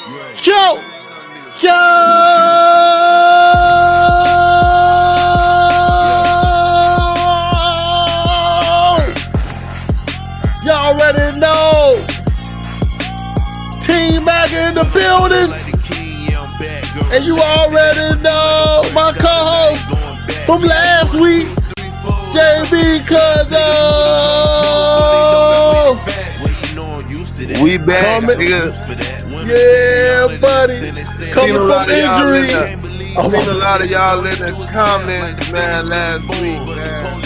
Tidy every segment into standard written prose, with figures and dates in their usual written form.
Yo! Yo! Y'all already know. Team MAGA in the building. And you already know my co-host from last week, JB Cuzzo. We back, nigga. Yeah, buddy. Coming from injury. I seen a lot of y'all in the comments, man, last week, man.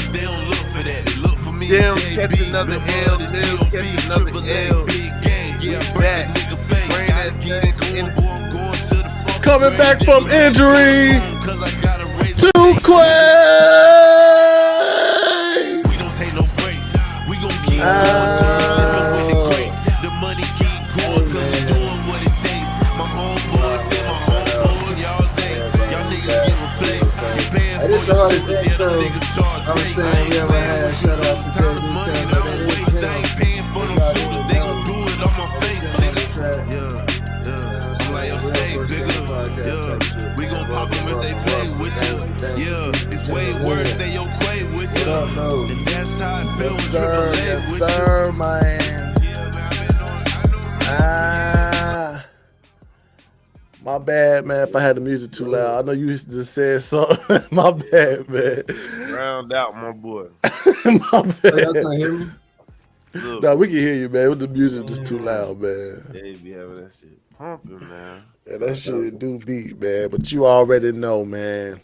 Them catch another L, them catch another L. We back. Bring that Coming back from injury. To Quay. This the hardest episode I was saying we ever had. Shout out to we gon' pop them if they play with you. Yeah, it's way worse than your Quay with you. And that's how it feels. Yes, sir, man. My bad, man, if I had the music too loud. I know you used to just say something. My bad, man. Round out, my boy. My bad. Y'all can't hear me? No, we can hear you, man. With the music just too loud, man. They be having that shit pumping, man. Yeah, that shit do beat, man. But you already know, man.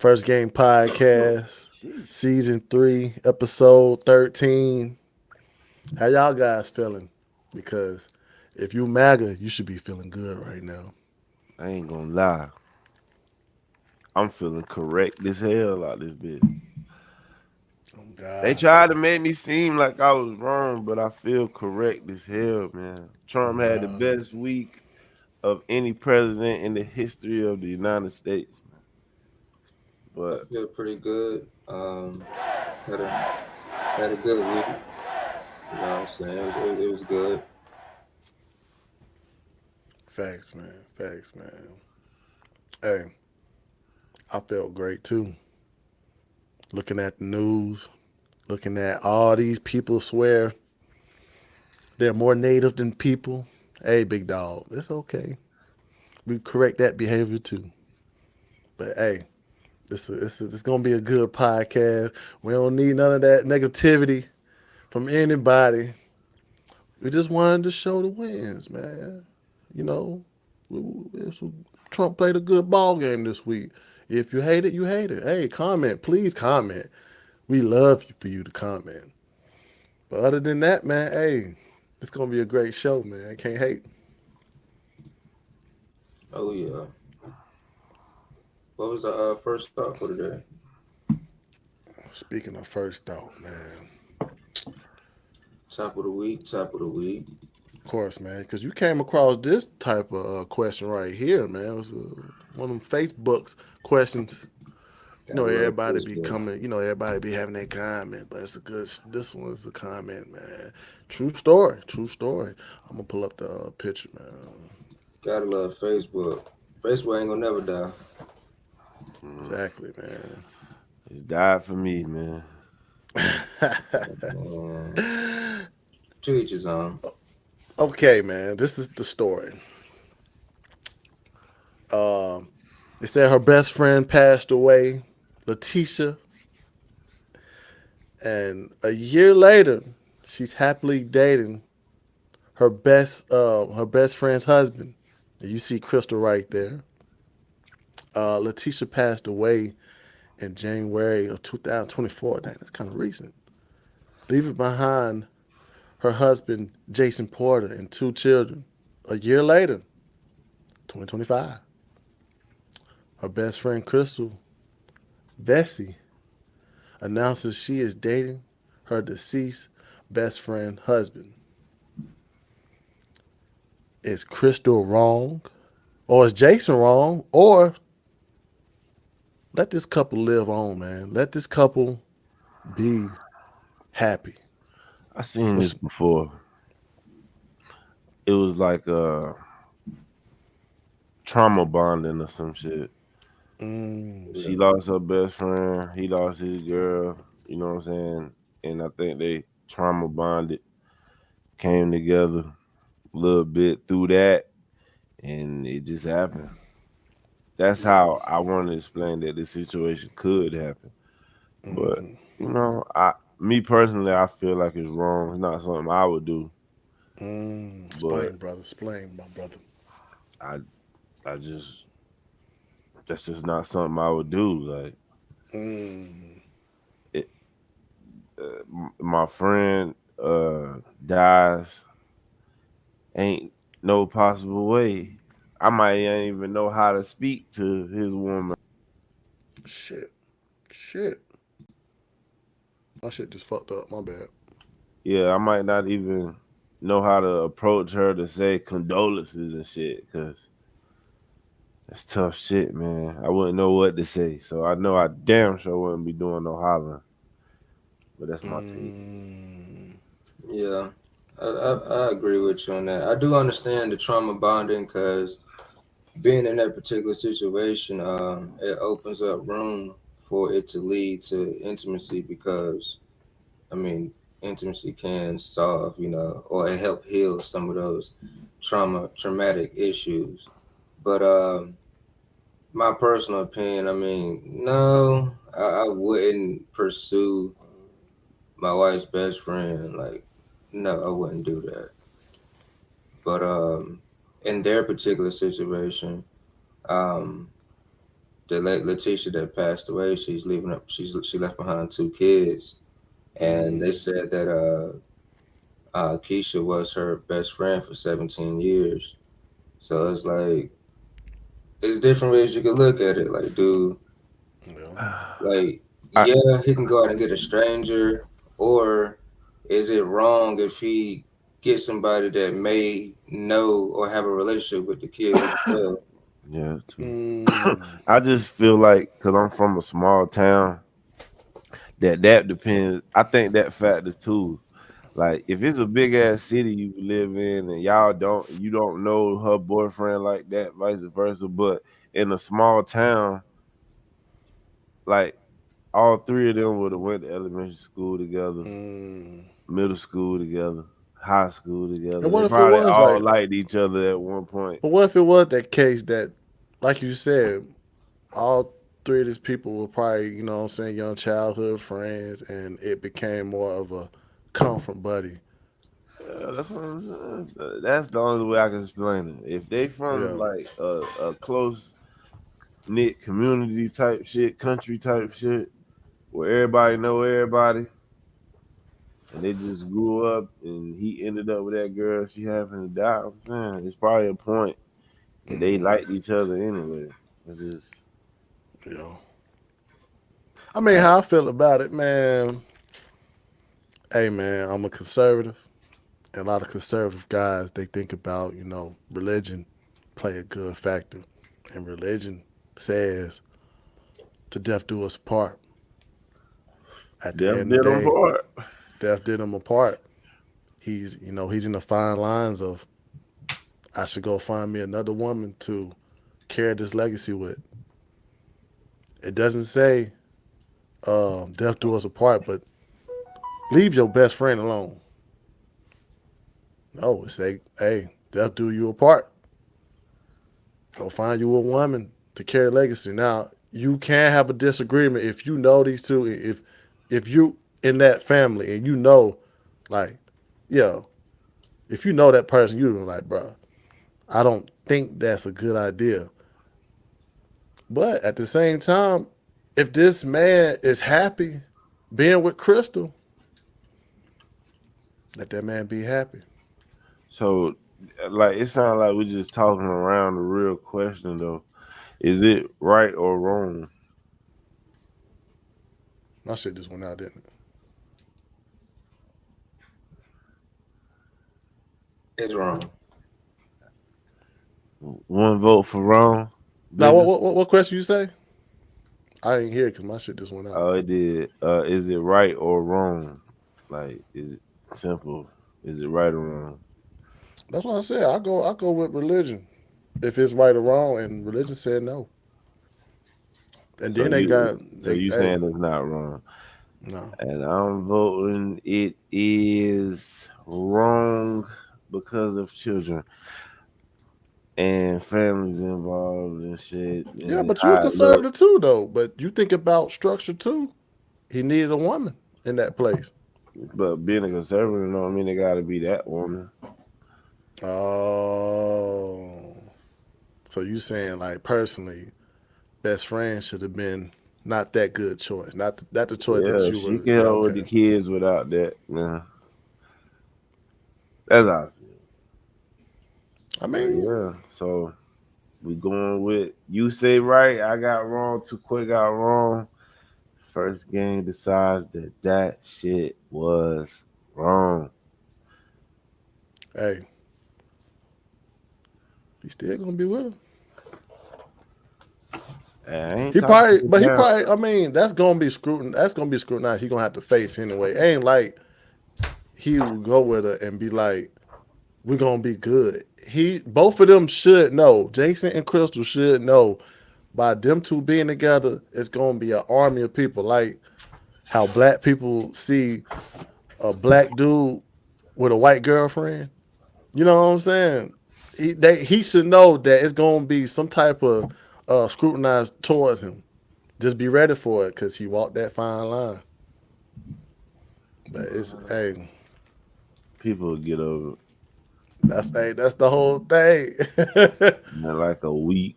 First Game Podcast, Season 3, Episode 13. How y'all guys feeling? Because if you MAGA, you should be feeling good right now. I ain't gonna lie. I'm feeling correct as hell out this bitch. Oh, God. They tried to make me seem like I was wrong, but I feel correct as hell, man. Trump had the best week of any president in the history of the United States. But I feel pretty good. Had a good week. You know what I'm saying? It was good. Facts, man. Facts, man. Hey, I felt great, too. Looking at the news, looking at all these people swear they're more native than people. Hey, big dog, it's okay. We correct that behavior, too. But, hey, this is going to be a good podcast. We don't need none of that negativity from anybody. We just wanted to show the wins, man. You know, Trump played a good ball game this week. If you hate it, you hate it. Hey, comment. Please comment. We love for you to comment. But other than that, man, hey, it's going to be a great show, man. I can't hate. Oh, yeah. What was the first thought for today? Speaking of first thought, man. Top of the week. Of course, man, because you came across this type of question right here, man. It was one of them Facebook's questions. You know, everybody be coming. You know, everybody be having their comment, but it's a good. This one's a comment, man. True story. I'm gonna pull up the picture, man. Gotta love Facebook. Facebook ain't gonna never die. Exactly, man. it's died for me, man. To each his own. Okay, man. This is the story. They said her best friend passed away, Letitia, and a year later, she's happily dating her best friend's husband. And you see Crystal right there. Letitia passed away in January of 2024. Dang, that's kind of recent. Leaving behind her husband, Jason Porter, and 2 children. A year later, 2025. Her best friend, Crystal Vesey, announces she is dating her deceased best friend husband. Is Crystal wrong? Or is Jason wrong? Or let this couple live on, man. Let this couple be happy. I seen this before. it was like trauma bonding or some shit. Mm, She Yeah. lost her best friend. He lost his girl. You know what I'm saying? And I think they trauma bonded, came together a little bit through that, and it just happened. That's yeah. how I want to explain that this situation could happen. But Mm-hmm. me personally, I feel like it's wrong. It's not something I would do. But Explain, brother. Explain, my brother. I, I just that's just not something I would do. Like Mm, it, my friend dies, ain't no possible way. I might ain't even know how to speak to his woman. shit. Shit. My shit just fucked up. My bad. Yeah, I might not even know how to approach her to say condolences and shit because that's tough shit, man. I wouldn't know what to say. So I know I damn sure wouldn't be doing no hollering. But that's my take. Mm, Yeah. I agree with you on that. I do understand the trauma bonding because being in that particular situation, it opens up room for it to lead to intimacy because, I mean, intimacy can solve, or help heal some of those traumatic issues. But my personal opinion, I mean, no, I wouldn't pursue my wife's best friend. Like, no, I wouldn't do that. But in their particular situation, um, the late Letitia that passed away, she left behind two kids, and they mm, said that Keisha was her best friend for 17 years. So it's like it's different ways you could look at it. Like, dude, yeah. like, I yeah, he can go out and get a stranger, or is it wrong if he gets somebody that may know or have a relationship with the kids as well? yeah, too. Mm, I just feel like because I'm from a small town, that depends. I think that factors too. Like if it's a big ass city you live in and you don't know her boyfriend like that, vice versa. But in a small town, like all three of them would have went to elementary school together, mm. middle school together, high school together. And They what if it probably was all like? liked each other at one point. But what if it was that case that, like you said, all three of these people were probably, what I'm saying, young childhood friends, and it became more of a comfort buddy. That's what I'm saying. That's the only way I can explain it. If they from Yeah. like a close knit community type shit, country type shit, where everybody know everybody, and they just grew up, and he ended up with that girl. She happened to die. I'm saying it's probably a point that they Mm-hmm. liked each other anyway. It's just Yeah. I mean, like how I feel about it, man. Hey, man, I'm a conservative. And a lot of conservative guys, they think about, religion play a good factor. And religion says to death do us part. At the death end of did the them day, part. death did them apart. He's in the fine lines of I should go find me another woman to carry this legacy with. It doesn't say death do us apart, but leave your best friend alone. No, it say, hey, death do you apart. Go find you a woman to carry legacy. Now, you can have a disagreement if you know these two. If you in that family and like, yo, if you know that person, you're like, bro, I don't think that's a good idea. But at the same time, if this man is happy being with Crystal, let that man be happy. So like it sounds like we're just talking around the real question though. Is it right or wrong? My shit just went out, didn't it? It's wrong. One vote for wrong, Now, business. what question you say? I didn't hear it because my shit just went out. Oh, it did. Is it right or wrong? Like, is it simple? Is it right or wrong? That's what I said. I go with religion if it's right or wrong, and religion said no. And So then they got you hey saying it's not wrong, no. and I'm voting it is wrong because of children and families involved and shit Yeah, and but you a how it look. conservative too, though. But you think about structure too. He needed a woman in that place. But being a conservative don't mean they gotta be that woman. Oh, so you saying like personally, best friend should have been not that good choice, not the choice that Yeah, you she would. can Yeah, help with okay. the kids without that. Yeah, that's how I feel. I But mean, yeah, so we going with you say right, I got wrong, too quick got wrong. First game decides that that shit was wrong. hey, he's still gonna be with her. And I ain't He talking probably, shit but he down. probably. I mean, that's gonna be scrutinized. That's gonna be scrutinized. He gonna have to face anyway. Ain't like he would go with her and be like, "We're gonna be good." Both of them should know. Jason and Crystal should know. By them two being together, it's gonna be an army of people. Like how black people see a black dude with a white girlfriend. You know what I'm saying? He should know that it's gonna be some type of scrutinized towards him. Just be ready for it because he walked that fine line. But it's hey, People get over that's the whole thing. in like a week.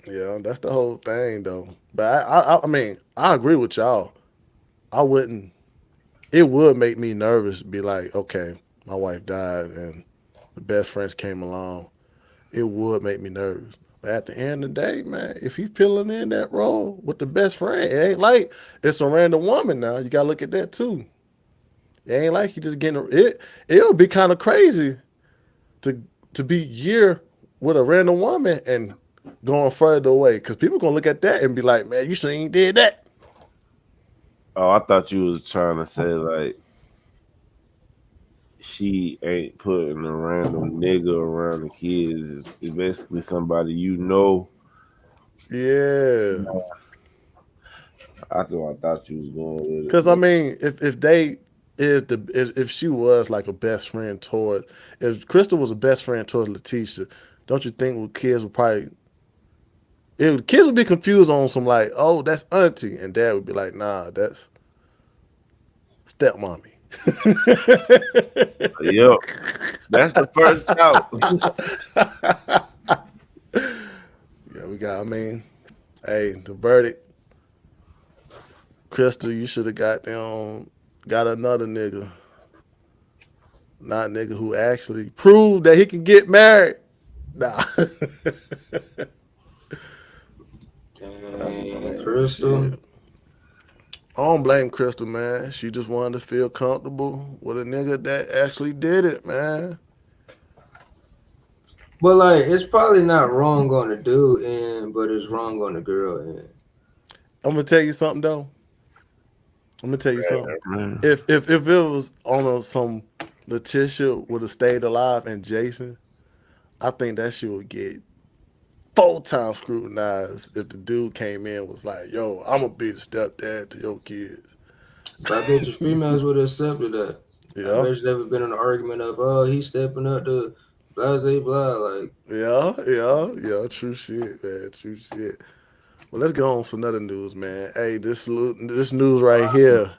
Yeah, that's the whole thing though. But I mean, I agree with y'all. I wouldn't. It would make me nervous. Be like, okay, my wife died and the best friends came along. It would make me nervous. But at the end of the day, man, if he's filling in that role with the best friend, it ain't like it's a random woman now. You gotta look at that too. It ain't like he just getting it. It'll be kind of crazy to be year with a random woman and going further away because people gonna look at that and be like, man, you shouldn't even did that. Oh, I thought you was trying to say like she ain't putting a random nigga around the kids. It's basically somebody you know. Yeah, That's what I thought you was going with it, because I but mean, if they if she was like a best friend toward if Crystal was a best friend toward Letitia, don't you think kids would probably kids would be confused on some like, oh, that's auntie, and dad would be like, nah, that's stepmommy. yep, that's the first out. Yeah, we got. I mean, hey, the verdict, Crystal, you should have got another nigga, not a nigga who actually proved that he can get married. Nah, I Dang, mean, Crystal. shit. I don't blame Crystal, man. She just wanted to feel comfortable with a nigga that actually did it, man. But like, it's probably not wrong on the dude end, but it's wrong on the girl end. I'm gonna tell you something though. I'm gonna tell you something. If it was on some Letitia would have stayed alive and Jason, I think that shit would get 4 times scrutinized if the dude came in and was like, "Yo, I'm gonna be the stepdad to your kids." But I bet you females would have accepted that. I Yeah, bet you never been an argument of, oh, he's stepping up to blah, blah, blah. Like, yeah. True shit, man. True shit. Well, let's go on for another news, man. Hey, this news right here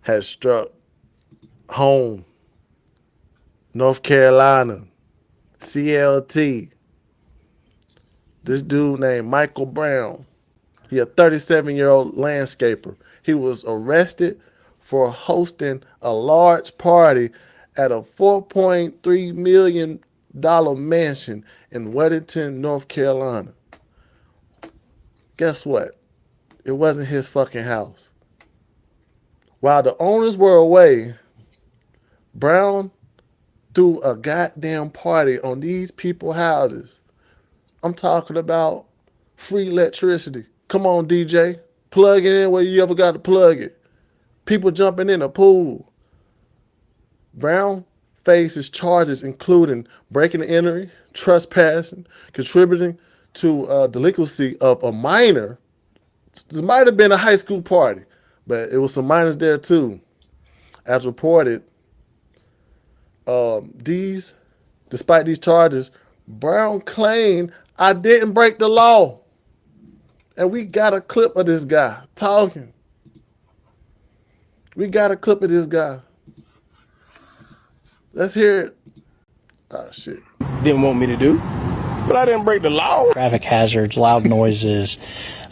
has struck home. North Carolina, CLT. This dude named Michael Brown. He a 37-year-old landscaper. He was arrested for hosting a large party at a $4.3 million mansion in Weddington, North Carolina. Guess what? It wasn't his fucking house. While the owners were away, Brown threw a goddamn party on these people's houses. I'm talking about free electricity. Come on, DJ. Plug it in where you ever got to plug it. People jumping in the pool. Brown faces charges including breaking and entering, trespassing, contributing to delinquency of a minor. This might have been a high school party, but it was some minors there too. As reported, despite these charges, Brown claimed I didn't break the law. And we got a clip of this guy talking. We got a clip of this guy. Let's hear it. Oh, shit. Didn't want me to do, but I didn't break the law. Traffic hazards, loud noises,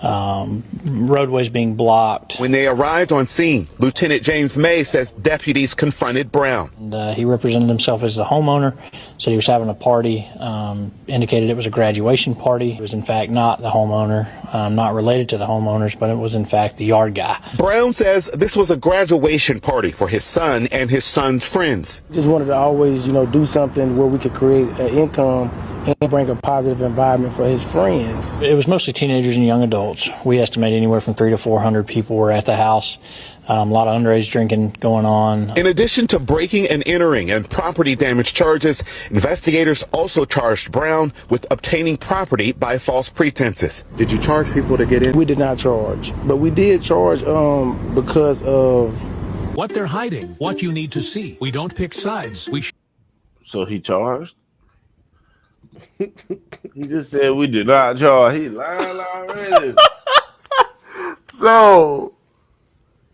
roadways being blocked. When they arrived on scene, Lieutenant James May says deputies confronted Brown. And, he represented himself as the homeowner, said he was having a party, indicated it was a graduation party. It was in fact not the homeowner, not related to the homeowners, but it was in fact the yard guy. Brown says this was a graduation party for his son and his son's friends. Just wanted to always, do something where we could create an income and bring a positive environment for his friends. It was mostly teenagers and young adults. We estimate anywhere from 300 to 400 people were at the house. A lot of underage drinking going on. In addition to breaking and entering and property damage charges, investigators also charged Brown with obtaining property by false pretenses. Did you charge people to get in? We did not charge, but we did charge because of what they're hiding, what you need to see. We don't pick sides. So he charged? He just said we did not charge. He lying already. So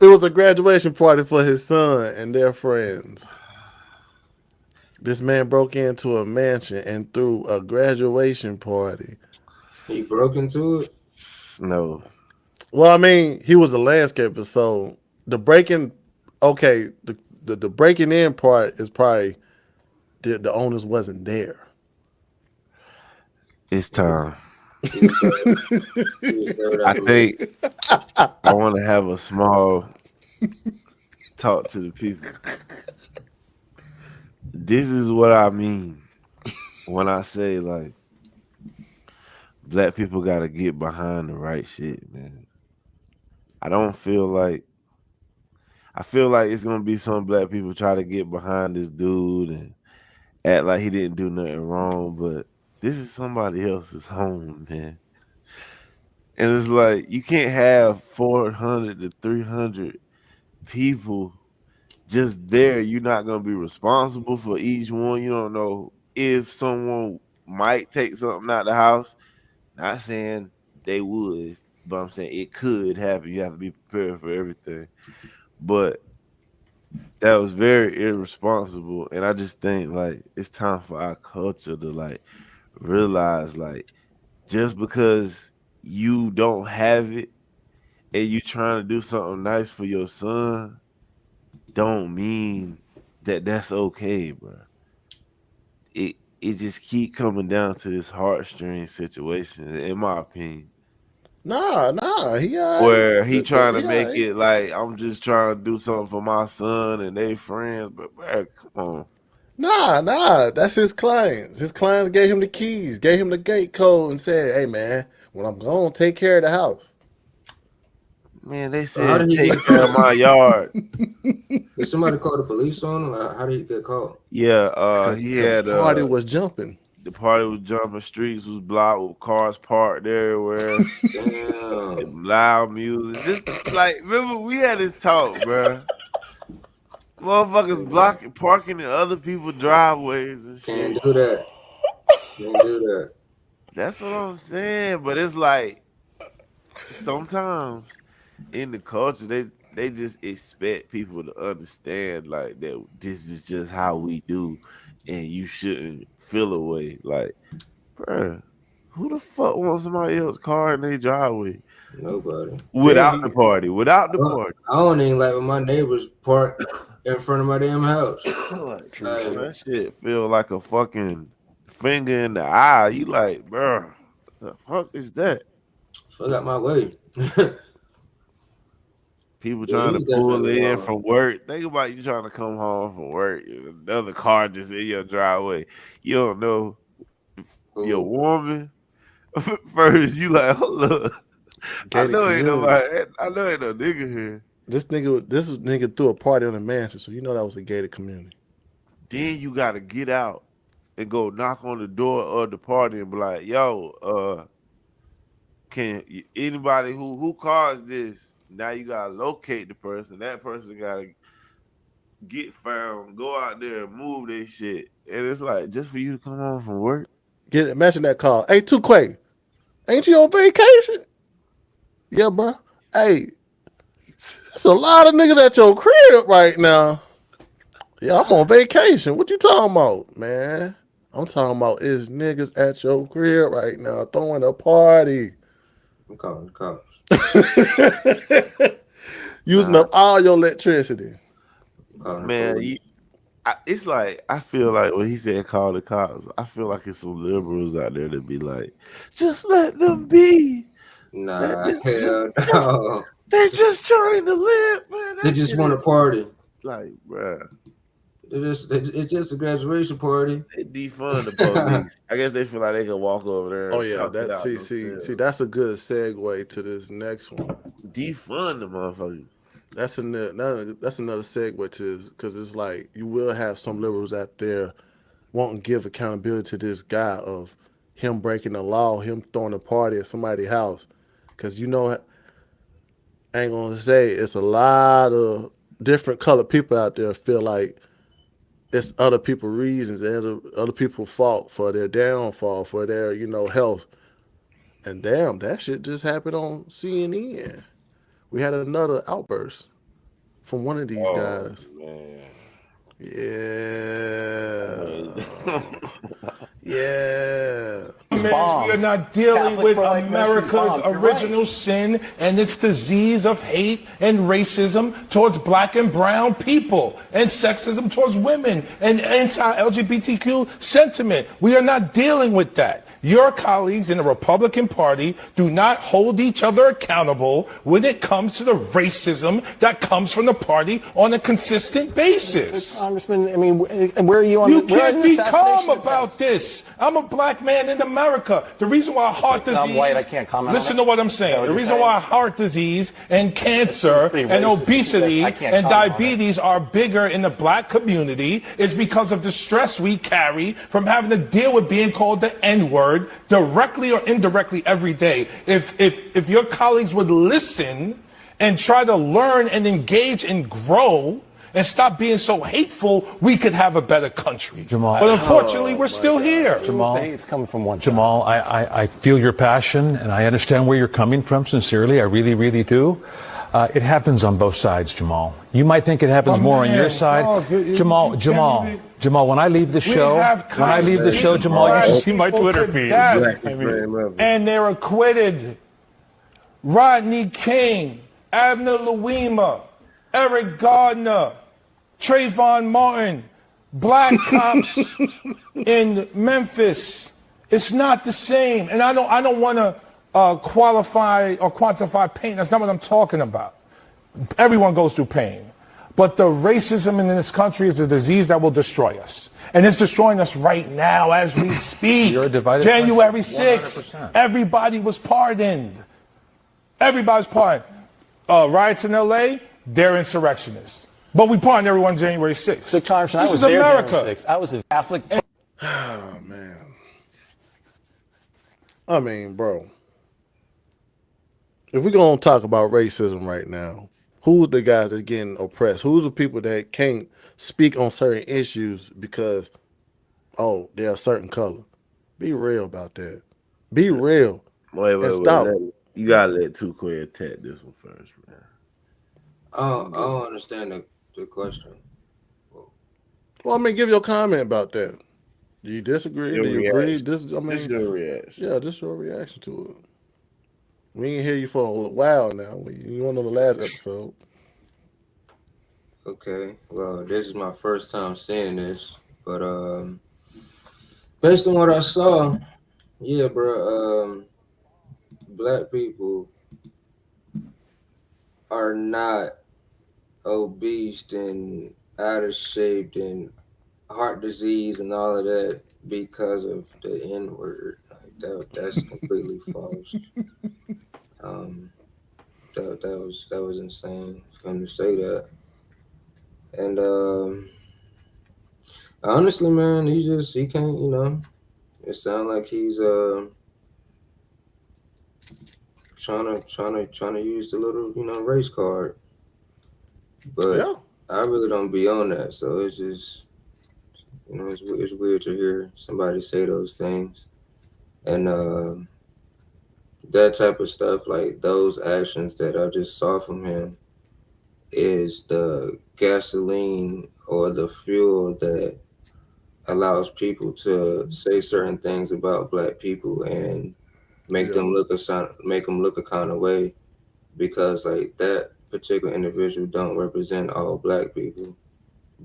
it was a graduation party for his son and their friends. This man broke into a mansion and threw a graduation party. He broke into it? No. Well, I mean, he was a landscaper, so the breaking, okay, the breaking in part is probably the owners wasn't there. It's time. I think I want to have a small talk to the people. This is what I mean when I say, like, black people got to get behind the right shit, man. I feel like it's going to be some black people try to get behind this dude and act like he didn't do nothing wrong, but this is somebody else's home, man. And it's like, you can't have 400 to 300 people just there. You're not going to be responsible for each one. You don't know if someone might take something out the house. Not saying they would, but I'm saying it could happen. You have to be prepared for everything. But that was very irresponsible. And I just think, like, it's time for our culture to, like, realize, like, just because you don't have it and you trying to do something nice for your son don't mean that that's okay, bro. It just keep coming down to this heartstring situation, in my opinion. Nah, where he trying to make it like I'm just trying to do something for my son and they friends, but bro, come on. Nah, that's his clients. His clients gave him the keys, gave him the gate code, and said, "Hey, man, when I'm gone, take care of the house." Man, they said take care of my yard. Did somebody call the police on him? How did he get called? Yeah, he had the party was jumping. The party was jumping. Streets was blocked with cars parked everywhere. Damn. Loud music. Just like, remember we had this talk, bro. Motherfuckers parking in other people's driveways and shit. Can't do that. Can't do that. That's what I'm saying. But it's like sometimes in the culture they just expect people to understand like that this is just how we do and you shouldn't feel away. Like, bruh, who the fuck wants somebody else's car in their driveway? Nobody. Without the party. I don't even like when my neighbors park in front of my damn house. Like, that shit feel like a fucking finger in the eye. You like, bruh, the fuck is that? Fuck out my way. People trying to pull in from work. Think about you trying to come home from work. Another car just in your driveway. You don't know your woman. First, you like, hold up. I know ain't nobody. I know ain't no nigga here. This nigga threw a party on a mansion, so you know that was a gated community. Then you got to get out and go knock on the door of the party and be like, yo, anybody who caused this? Now you gotta locate the person. That person gotta get found, go out there and move their shit. And it's like, just for you to come home from work. Mention that call. Hey, Two-Quay, ain't you on vacation? Yeah, bro. Hey, there's a lot of niggas at your crib right now. Yeah, I'm on vacation. What you talking about, man? I'm talking about is niggas at your crib right now throwing a party. I'm calling the cops. Using up all your electricity. Man, it's like, I feel like when he said call the cops, I feel like it's some liberals out there that be like, just let them be. Nah, hell no. They're just trying to live, man. They just want to party. Like, bruh. It's just a graduation party. They defund the police. I guess they feel like they can walk over there. Oh yeah, see, that's a good segue to this next one. Defund the motherfuckers. That's another segue to this, because it's like you will have some liberals out there wanting to give accountability to this guy of him breaking the law, him throwing a party at somebody's house, because I ain't gonna say it's a lot of different colored people out there feel like it's other people's reasons and other people's fault for their downfall, for their, health. And damn, that shit just happened on CNN. We had another outburst from one of these guys. Man. Yeah. Yeah. We are not dealing with America's original sin and its disease of hate and racism towards black and brown people and sexism towards women and anti-LGBTQ sentiment. We are not dealing with that. Your colleagues in the Republican Party do not hold each other accountable when it comes to the racism that comes from the party on a consistent basis. Congressman, I mean, where are you on? You can't be calm about this. I'm a black man in America. The reason why heart disease... I'm white, I can't comment Listen on to what I'm saying. The reason why heart disease and cancer and obesity and diabetes are bigger in the black community is because of the stress we carry from having to deal with being called the N-word directly or indirectly every day. If your colleagues would listen and try to learn and engage and grow and stop being so hateful, we could have a better country. Jamal, but unfortunately, we're still here. Jamal, it's coming from one side. Jamal, I feel your passion and I understand where you're coming from. Sincerely, I really, really do. It happens on both sides, Jamal. You might think it happens more on your side. Jamal, when I leave the show, Jamal, you should see my Twitter feed. And they're acquitted. Rodney King, Abner Louima, Eric Gardner, Trayvon Martin, black cops in Memphis. It's not the same. And I don't want to qualify or quantify pain. That's not what I'm talking about. Everyone goes through pain. But the racism in this country is the disease that will destroy us. And it's destroying us right now as we speak. January 6th, everybody was pardoned. Everybody's pardoned. Riots in L.A., they're insurrectionists. But we pardoned everyone January 6th. So, Congressman, this I was is there America. January 6th. I was a Catholic. Oh, man. I mean, bro, if we're going to talk about racism right now, who's the guys that's getting oppressed? Who's the people that can't speak on certain issues because, they're a certain color? Be real about that. Be real. Wait. Stop. You got to let Two-Quay attack this one first, man. I don't understand the question. Well, I mean, give your comment about that. Do you disagree? Do you agree? This is your reaction. Yeah, this is your reaction to it. We ain't hear you for a while now. You weren't on the last episode. Okay, well, this is my first time seeing this, but based on what I saw, yeah, bro, black people are not obese and out of shape and heart disease and all of that because of the N-word. Like that's completely false. That was insane for him to say that. And Honestly, man, he can't, you know. It sounds like he's trying to use the little, you know, race card. But Yeah. I really don't be on that, so it's just, you know, it's weird to hear somebody say those things, and that type of stuff, like those actions that I just saw from him, is the gasoline or the fuel that allows people to say certain things about black people and Yeah. make them look a kind of way, because like that particular individual don't represent all black people,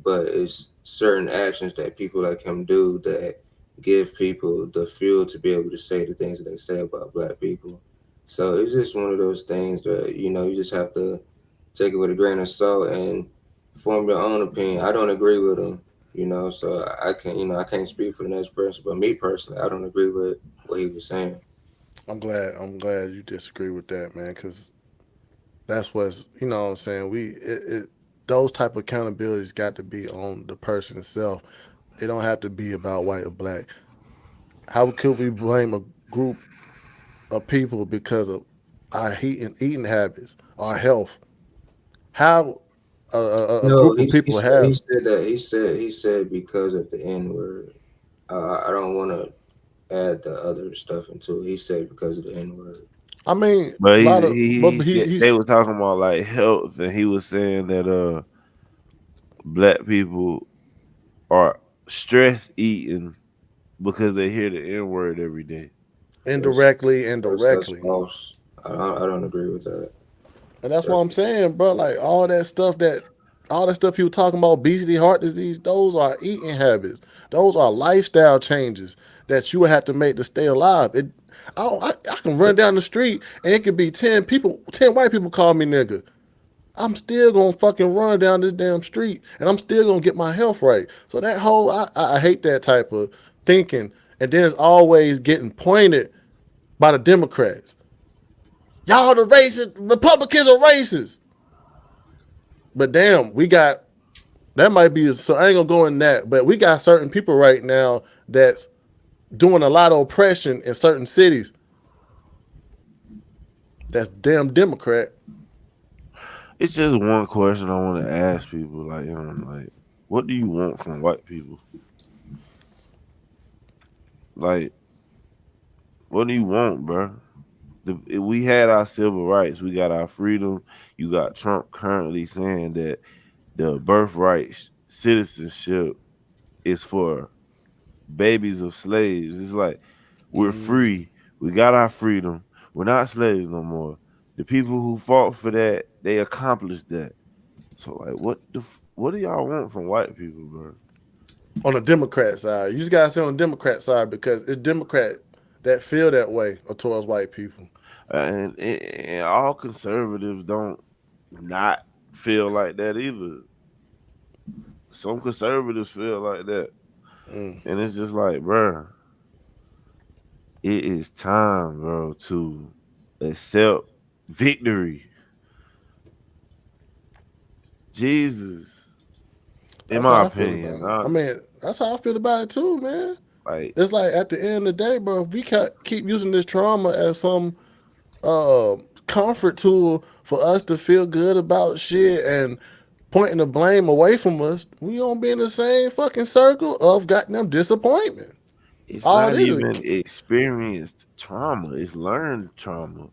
but it's certain actions that people like him do that give people the fuel to be able to say the things that they say about black people. So it's just one of those things that, you know, you just have to take it with a grain of salt and form your own opinion. I don't agree with him, you know, so I can't, you know, I can't speak for the next person, but me personally, I don't agree with what he was saying. I'm glad you disagree with that, man, because that's what's, you know what I'm saying. Those type of accountabilities got to be on the person itself. They don't have to be about white or black. How could we blame a group of people because of our eating habits, our health? How a No, group of people he have. said that he said because of the N word. I don't want to add the other stuff into it. He said because of the N word. I mean, But a he's lot of, he but said they he's were talking about like health, and he was saying that black people are stress eating because they hear the N word every day. That's indirectly and that's directly. false. I don't agree with that. And that's what That's I'm saying, bro. Like all that stuff you were talking about, obesity, heart disease, those are eating habits. Those are lifestyle changes that you would have to make to stay alive. I can run down the street and it could be 10 white people call me nigga. I'm still gonna fucking run down this damn street and I'm still gonna get my health right. So that whole, I hate that type of thinking. And then it's always getting pointed by the Democrats. Y'all the racist, Republicans are racist. But damn, we got that might be so I ain't gonna go in that, but we got certain people right now that's doing a lot of oppression in certain cities. That's damn Democrat. It's just one question I want to ask people, like, like, what do you want from white people? Like, what do you want, bro? We had our civil rights, we got our freedom. You got Trump currently saying that the birthright citizenship is for babies of slaves. It's like we're free. We got our freedom. We're not slaves no more. The people who fought for that, they accomplished that. So like, what do y'all want from white people, bro? On the Democrat side. You just gotta say on the Democrat side because it's Democrat that feel that way towards white people. And all conservatives don't not feel like that either. Some conservatives feel like that, and it's just like, bro, it is time, bro, to accept victory. Jesus, in That's how my I feel about opinion, it. I mean, that's how I feel about it too, man. like It's like at the end of the day, bro, if we keep using this trauma as some comfort tool for us to feel good about shit and pointing the blame away from us, we gonna be in the same fucking circle of goddamn disappointment. it's All not this even is experienced trauma; it's learned trauma.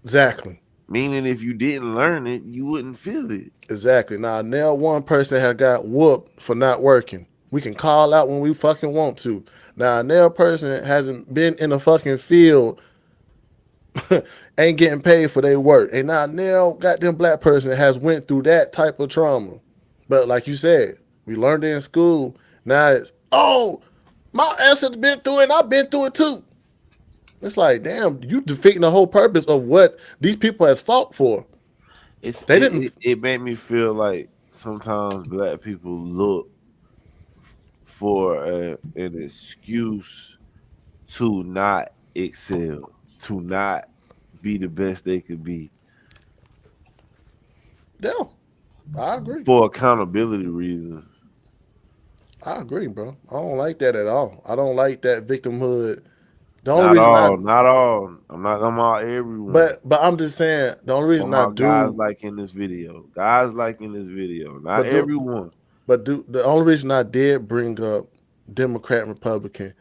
exactly. Meaning, if you didn't learn it, you wouldn't feel it. Exactly. Now one person has got whooped for not working. We can call out when we fucking want to. Now person hasn't been in a fucking field, ain't getting paid for their work. And now goddamn black person has went through that type of trauma. But like you said, we learned it in school. Now it's my ancestors been through it and I've been through it too. It's like, damn, you defeating the whole purpose of what these people has fought for. They didn't. It made me feel like sometimes black people look for an excuse to not excel, to not be the best they could be, Yeah, I agree. for accountability reasons. I agree, bro. I don't like that at all. I don't like that victimhood. The only Not reason I, all, not all. I'm not talking about everyone. but I'm just saying the only I'm reason I about guys do, like in this video. Guys like in this video. Not but do, everyone. but do the only reason I did bring up Democrat and Republican,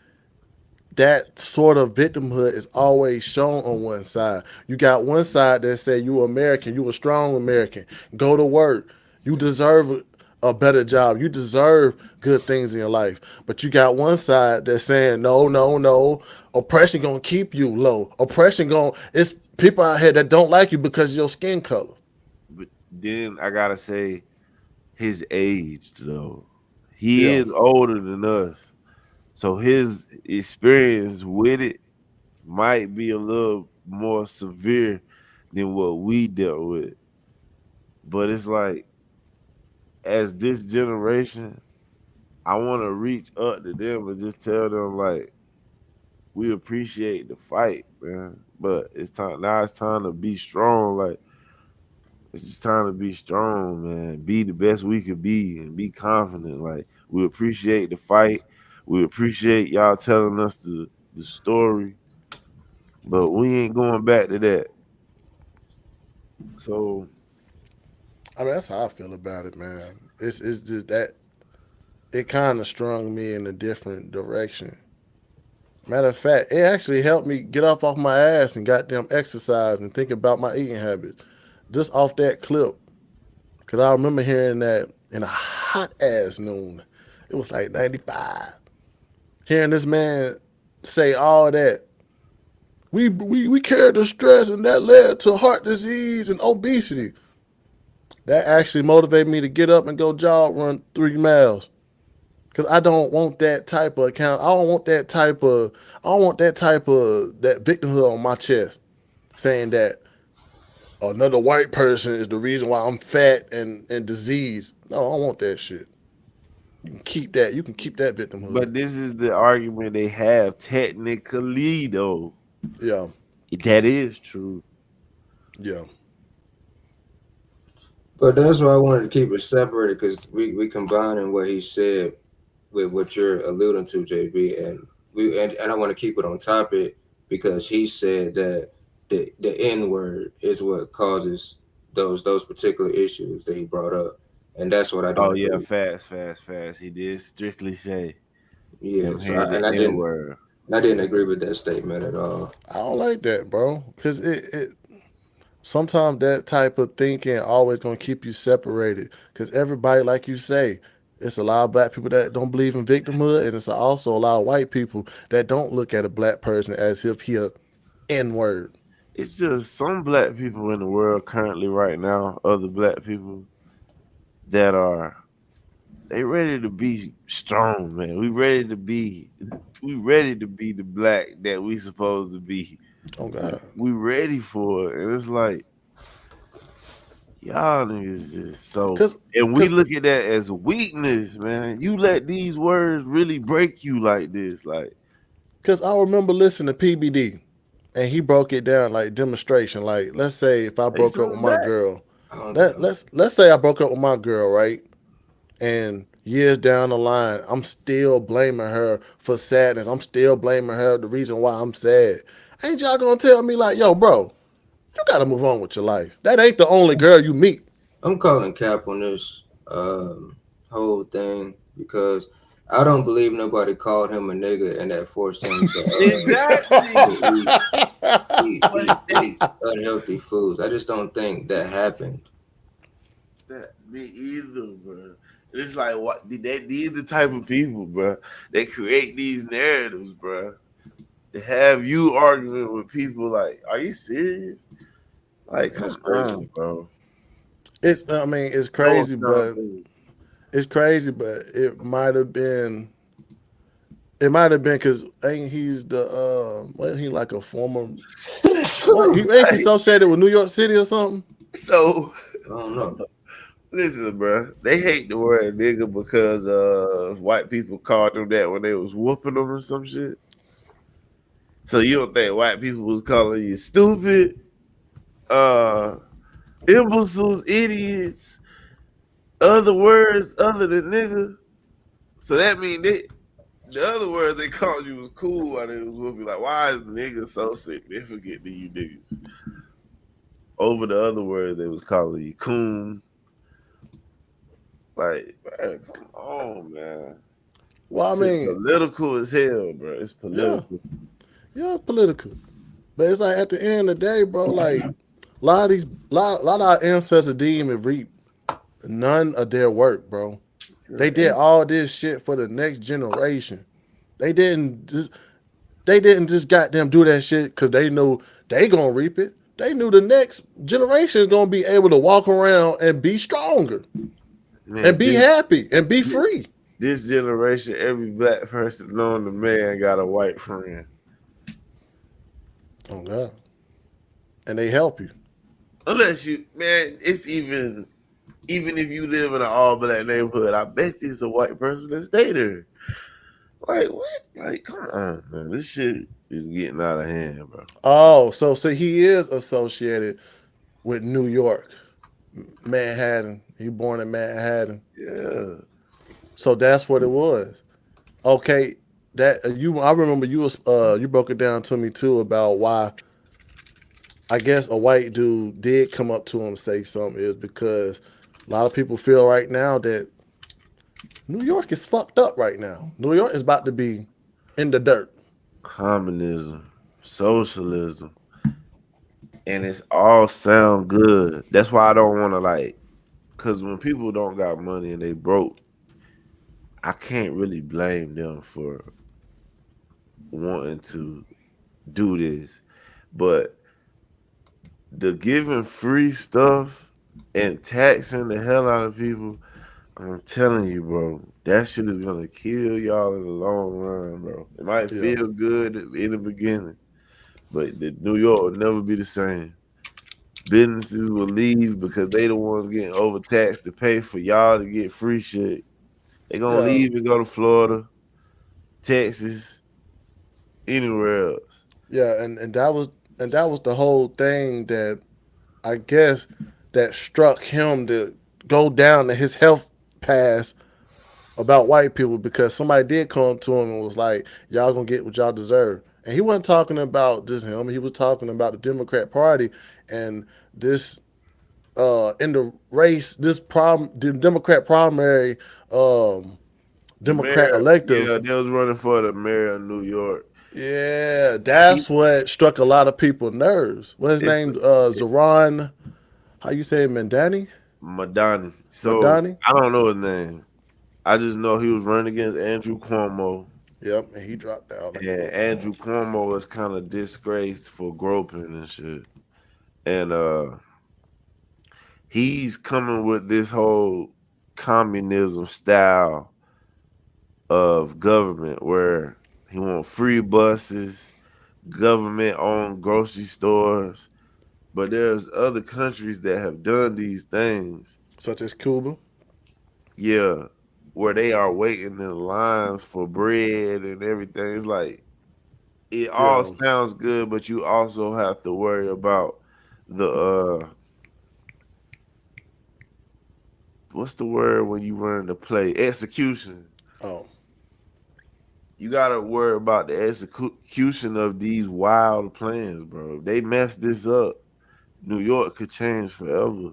that sort of victimhood is always shown on one side. You got one side that say you American, you a strong American, go to work, you deserve a better job, you deserve good things in your life. But you got one side that's saying no, no, no, oppression gonna keep you low. Oppression gonna it's people out here that don't like you because of your skin color. But then I gotta say his age though. He Yeah, is older than us. So his experience with it might be a little more severe than what we dealt with. But it's like, as this generation, I want to reach up to them and just tell them, like, we appreciate the fight, man. But it's time now. It's time to be strong. Like, it's just time to be strong, man. Be the best we could be and be confident. Like, we appreciate the fight. We appreciate y'all telling us the story. But we ain't going back to that. So I mean that's how I feel about it, man. It's just that it kind of strung me in a different direction. Matter of fact, it actually helped me get off my ass and goddamn exercise and think about my eating habits. Just off that clip. Because I remember hearing that in a hot ass noon. It was like 95. Hearing this man say all that. We carried the stress and that led to heart disease and obesity. That actually motivated me to get up and go jog, run 3 miles. Cause I don't want that type of account. I don't want that type of. I don't want that type of that victimhood on my chest, saying that another white person is the reason why I'm fat and diseased. No, I don't want that shit. You can keep that. You can keep that victimhood. but this is the argument they have technically, though. Yeah, That is true. yeah. But that's why I wanted to keep it separated because we combining what he said with what you're alluding to, JB, and I want to keep it on topic because he said that the N word is what causes those particular issues that he brought up, and that's what I Oh don't yeah, agree. fast. He did strictly say Yeah, him hearing the and I N didn't word. I didn't agree with that statement at all. I don't like that, bro. Cause it sometimes that type of thinking always gonna keep you separated. Cause everybody, like you say, it's a lot of black people that don't believe in victimhood, and it's also a lot of white people that don't look at a black person as if he a N word. It's just some black people in the world currently right now, other black people that are they ready to be strong, man. We ready to be the black that we supposed to be. Oh God. We ready for it. And it's like y'all niggas just so, Cause, and we cause, look at that as weakness, man. You let these words really break you like this, like cause I remember listening to PBD, and he broke it down like demonstration. Like, let's say if I they broke up still with my back. girl, I don't let know. let's say I broke up with my girl, right? And years down the line, I'm still blaming her for sadness. I'm still blaming her the reason why I'm sad. Ain't y'all gonna tell me like, yo, bro, you gotta move on with your life. That ain't the only girl you meet. I'm calling cap on this whole thing because I don't believe nobody called him a nigga and that forced him Exactly. to But eat unhealthy foods. I just don't think that happened. that me either, bro. It's like what these the type of people, bro. They create these narratives, bro. They have you arguing with people like, are you serious? Like, That's come on, crazy. bro. I mean, it's No crazy, but accountability. it might have been because ain't he's the what he like a former what he ain't he Like, associated with New York City or something? so I don't know. listen, bro. They hate the word nigga because white people called them that when they was whooping them or some shit. So you don't think white people was calling you stupid, uh, imbeciles, idiots, other words other than nigga? So So that mean that the other words they called you was cool, and it was gonna be like, why is niggas so significant to you niggas? Over the other words they was calling you coon. Like, man, come on, man. Well, I mean, political as hell, bro. It's political. Yeah, it's political. But it's like at the end of the day, bro, like a lot of our ancestors didn't even reap none of their work, bro. They did all this shit for the next generation. They didn't just goddamn do that shit because they knew they gonna reap it. They knew the next generation is gonna be able to walk around and be stronger, Man, and be happy and be free. This generation, every black person known to man got a white friend. Oh God. And they help you. Unless you, man, it's even if you live in an all black neighborhood, I bet you it's a white person that stay there. Like what? Like, come on, man. This shit is getting out of hand, bro. Oh, so he is associated with New York, Manhattan. He born in Manhattan. Yeah. So that's what it was. Okay, that I remember you broke it down to me too about why. I guess a white dude did come up to him and say something is because a lot of people feel right now that New York is fucked up right now. New York is about to be in the dirt. Communism, socialism, and it's all sound good. That's why I don't want to because when people don't got money and they broke, I can't really blame them for wanting to do this. But the giving free stuff and taxing the hell out of people, I'm telling you, bro, that shit is gonna kill y'all in the long run, bro. It might feel good in the beginning, but New York will never be the same. Businesses will leave because they the ones getting overtaxed to pay for y'all to get free shit. They gonna leave and go to Florida, Texas, anywhere else. Yeah, and that was the whole thing that I guess that struck him to go down to his health path about white people because somebody did come to him and was like, y'all gonna get what y'all deserve. And he wasn't talking about just him, he was talking about the Democrat Party and this in the race, this problem, the Democrat primary, Democrat elective. Yeah, they was running for the mayor of New York. Yeah, that's what struck a lot of people's nerves. What's his name? Zoran, how you say it, Madani? Madani. So Madani? I don't know his name. I just know he was running against Andrew Cuomo. Yep, and he dropped out. Yeah, Andrew Cuomo is kind of disgraced for groping and shit. And he's coming with this whole communism style of government where he want free buses, government-owned grocery stores. But there's other countries that have done these things. Such as Cuba? Yeah, where they are waiting in lines for bread and everything. It's like, it all sounds good, but you also have to worry about the, what's the word when you run the play? Execution. Oh. You gotta worry about the execution of these wild plans, bro. If they mess this up, New York could change forever.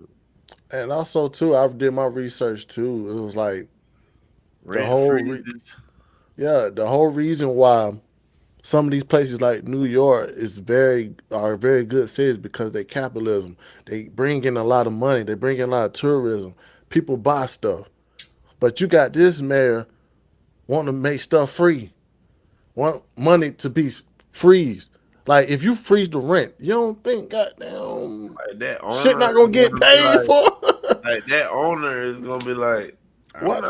And also, too, I did my research, too. It was like the whole reason why some of these places like New York are very good cities because they capitalism. They bring in a lot of money. They bring in a lot of tourism. People buy stuff. But you got this mayor wanting to make stuff free. Want money to be freezed. Like, if you freeze the rent, you don't think, goddamn, that shit not going to get paid for? Like, that owner is going to be like, what?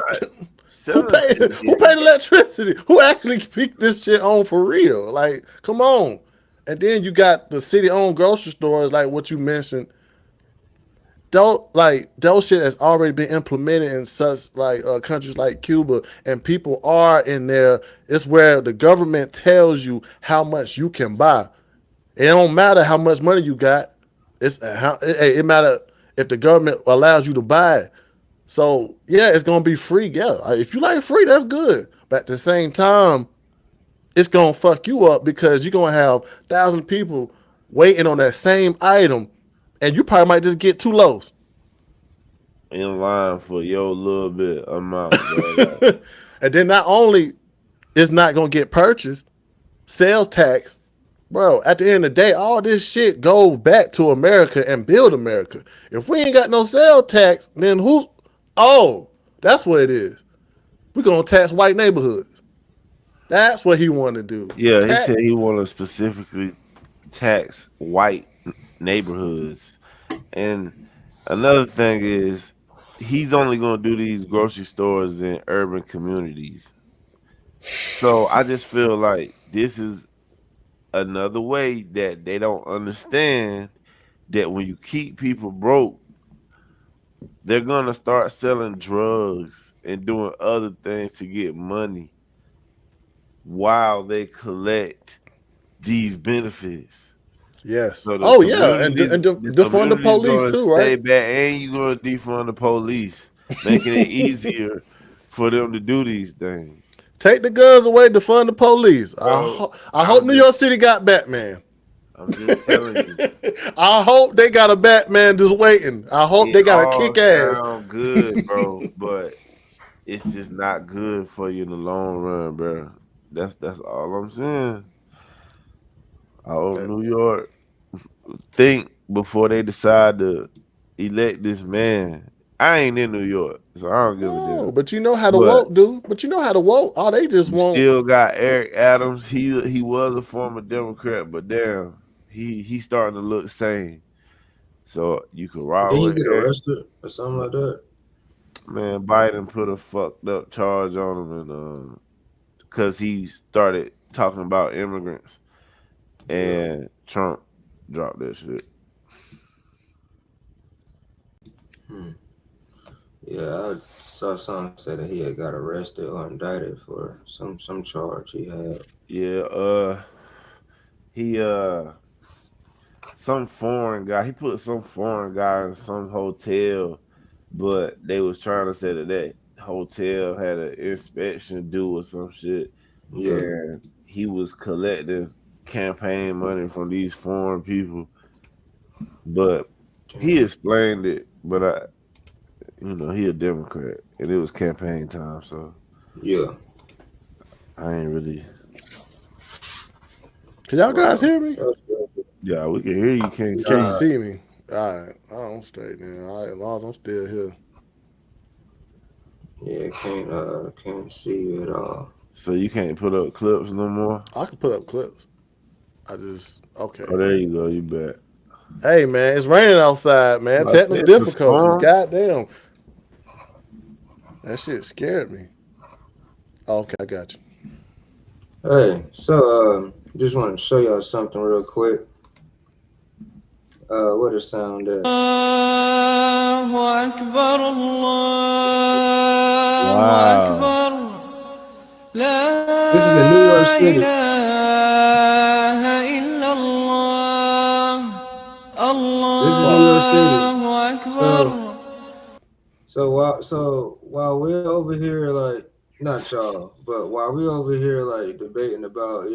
Who paid electricity? Who actually picked this shit on for real? Like, come on. And then you got the city-owned grocery stores, like what you mentioned. Those shit has already been implemented in such countries like Cuba, and people are in there. It's where the government tells you how much you can buy. It don't matter how much money you got. It matter if the government allows you to buy it. So yeah, it's gonna be free. Yeah, if you like free, that's good. But at the same time, it's gonna fuck you up because you're gonna have 1,000 people waiting on that same item, and you probably might just get 2 loaves. In line for your little bit amount, bro. Like, And then not only is not gonna get purchased, sales tax, bro. At the end of the day, all this shit goes back to America and build America. If we ain't got no sales tax, then who's? Oh, that's what it is. We're gonna tax white neighborhoods. That's what he wanted to do. yeah, he Tax. said he want to specifically tax white neighborhoods. And another thing is, he's only going to do these grocery stores in urban communities. So I just feel like this is another way that they don't understand that when you keep people broke, they're going to start selling drugs and doing other things to get money while they collect these benefits. Yes. So the Oh yeah, and communities, the defund the communities police gonna too, stay right? back, and you're gonna defund the police, making it easier for them to do these things. Take the guns away, defund the police. Bro, I hope New York City got Batman. I'm just telling you, I hope they got a Batman just waiting. I hope they it got a all kick ass. sound good, bro, but it's just not good for you in the long run, bro. That's all I'm saying. I hope New York think before they decide to elect this man. I ain't in New York, so I don't give a No, damn. but you know how to But vote, dude. But you know how to vote. Oh, they just you want. still got Eric Adams. He was a former Democrat, but damn, he starting to look the same. So you could ride Didn't you with get Eric. arrested or something like that? Man, Biden put a fucked up charge on him, and because he started talking about immigrants, Yeah. and Trump dropped that shit. Yeah, I saw something say that he had got arrested or indicted for some charge he had. Yeah, he some foreign guy. He put some foreign guy in some hotel, but they was trying to say that hotel had an inspection due or some shit, Yeah. and he was collecting campaign money from these foreign people. But he explained it, but he a Democrat, and it was campaign time, so Yeah. I ain't really. Can y'all guys hear me? Yeah, we can hear you. Can't Can you see. see me? All right. I'm straight now. All right, as long as I'm still here. Yeah, can't see you at all. So you can't put up clips no more. I can put up clips. Okay. Oh, there you go. You bet. Hey man, it's raining outside, man. Like, Technical it's a difficulties. storm. Goddamn. That shit scared me. Okay, I got you. Hey, so just want to show y'all something real quick. What the sound at? Wow. This is in New York City. This is New York City. So while we're over here, like, not y'all, but while we're over here, like, debating about,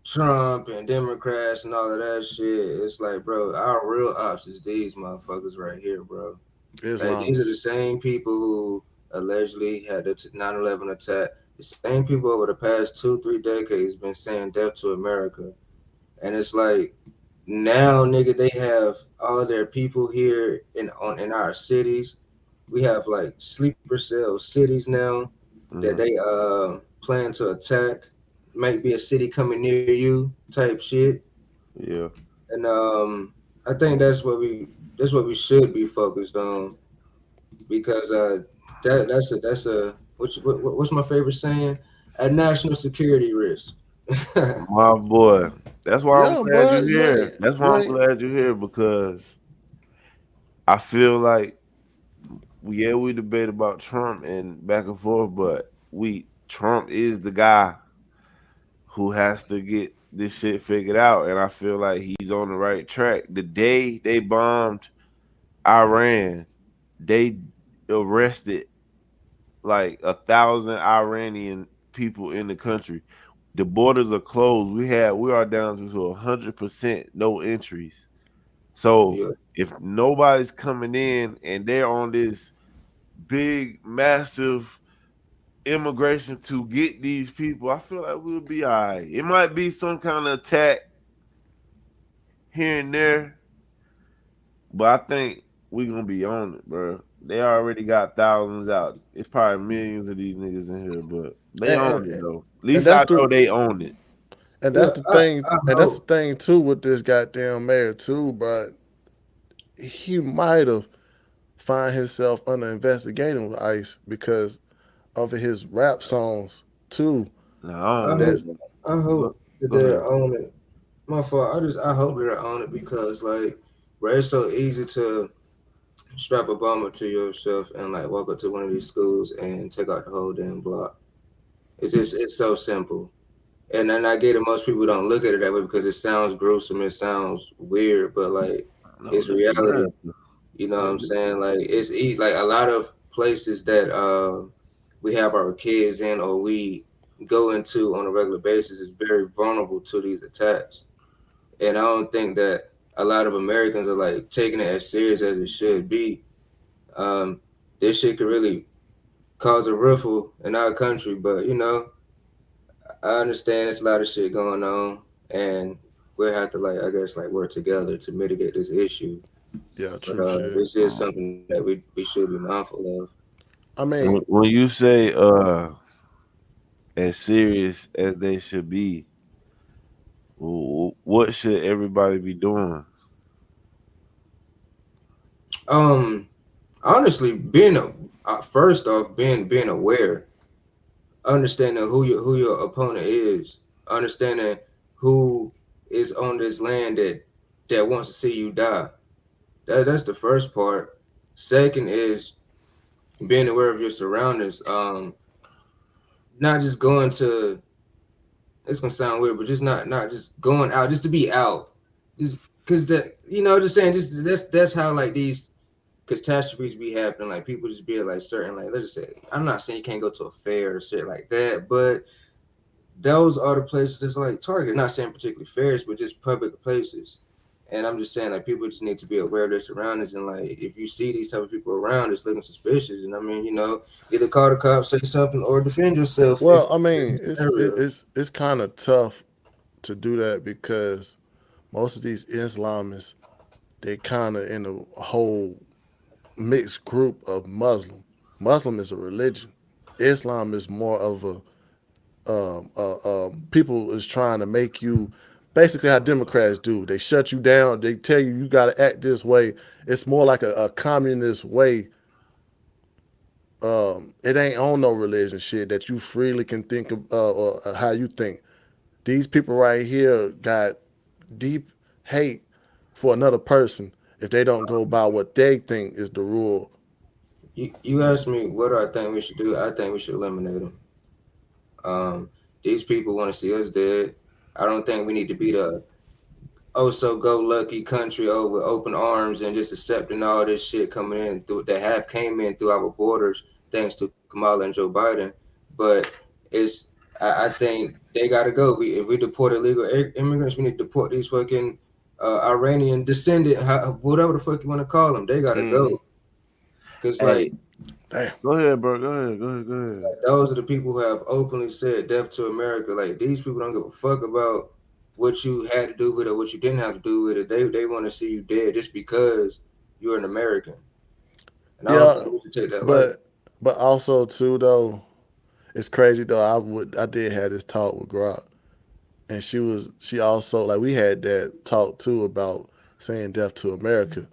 Trump and Democrats and all of that shit, it's like, bro, our real ops is these motherfuckers right here, bro. Like, these are the same people who allegedly had the 9/11 attack. The same people over the past 2-3 decades been saying death to America. And it's like, now, nigga, they have all their people here in our cities. We have like sleeper cell cities now that they plan to attack. Might be a city coming near you type shit. Yeah. And I think that's what we should be focused on, because that's a what's my favorite saying? A national security risk. My boy. That's why I'm Yeah, glad boy, you're here. That's why I'm glad you're here, because I feel like we debate about Trump and back and forth, but Trump is the guy who has to get this shit figured out, and I feel like he's on the right track. The day they bombed Iran, they arrested like 1,000 Iranian people in the country. The borders are closed. We are down to 100% no entries. So if nobody's coming in and they're on this big, massive immigration to get these people, I feel like we'll be all right. It might be some kind of attack here and there, but I think we're gonna be on it, bro. They already got thousands out. It's probably millions of these niggas in here, but they own it though. At least I know they own it. And that's the thing. And that's the thing too with this goddamn mayor too, but he might have find himself under investigation with ICE because of his rap songs too. I hope that they own it. My fault. I hope they own it because like, bro, it's so easy to strap a bomber to yourself and like walk up to one of these schools and take out the whole damn block. It's so simple. And then I get it. Most people don't look at it that way because it sounds gruesome. It sounds weird, but like it's reality. You know what I'm saying? Like it's like a lot of places that we have our kids in or we go into on a regular basis is very vulnerable to these attacks. And I don't think that a lot of Americans are like taking it as serious as it should be. This shit could really cause a riffle in our country, but you know, I understand there's a lot of shit going on, and we'll have to like I guess like work together to mitigate this issue. Yeah, true shit. This is something that we should be mindful of. I mean, when you say as serious as they should be, what should everybody be doing? Honestly, first off, being aware, understanding who your opponent is, understanding who is on this land that wants to see you die. That's the first part. Second is being aware of your surroundings. Not just going to. It's gonna sound weird, but just not just going out just to be out, just because just saying, just that's how like these catastrophes be happening. Like people just be like certain, like let's just say, I'm not saying you can't go to a fair or shit like that, but those are the places that's like target. Not saying particularly fairs, but just public places. And I'm just saying like people just need to be aware of their surroundings, and like if you see these type of people around, it's looking suspicious. And I mean, either call the cops, say something, or defend yourself. Well, I mean, it's kind of tough to do that because most of these Islamists, they kind of in a whole mixed group of Muslim. Muslim is a religion. Islam is more of people is trying to make you basically how Democrats do. They shut you down. They tell you got to act this way. It's more like a communist way. It ain't on no religion shit that you freely can think of or how you think. These people right here got deep hate for another person if they don't go by what they think is the rule. You asked me what do I think we should do. I think we should eliminate them. These people want to see us dead. I don't think we need to be the so go lucky country with open arms and just accepting all this shit coming in through that came in through our borders thanks to Kamala and Joe Biden. But I think they gotta go. If we deport illegal immigrants, we need to deport these fucking Iranian descendant, whatever the fuck you want to call them. They gotta go. Cause like, go ahead, bro. Go ahead. Like, those are the people who have openly said death to America. Like these people don't give a fuck about what you had to do with it or what you didn't have to do with it. They want to see you dead just because you're an American. And I don't think we should take that but also too though, it's crazy though. I did have this talk with Grok, and she also like we had that talk too about saying death to America.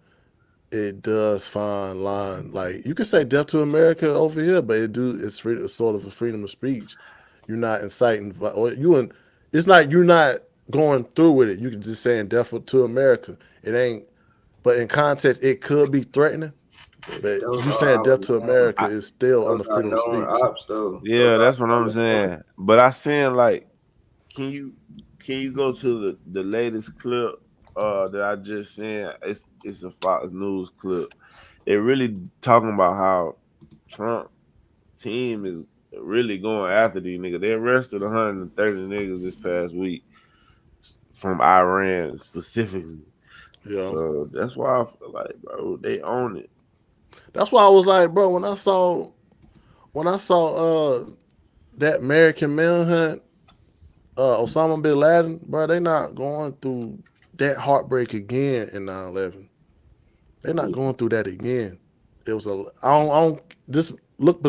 It does fine line. Like you can say death to America over here, but it's sort of a freedom of speech. You're not inciting or it's not you're not going through with it. You can just saying death to America. It ain't but in context it could be threatening. But you saying death to America is still under freedom of speech. Yeah, that's what I'm saying. But I saying like can you go to the latest clip that I just seen? It's a Fox News clip. It really talking about how Trump team is really going after these niggas. They arrested 130 niggas this past week from Iran specifically. Yeah. So that's why I feel like, bro, they own it. That's why I was like, bro, when I saw that American Manhunt, Osama bin Laden, bro, they not going through that heartbreak again in 9/11. They're not going through that again. It was I don't just look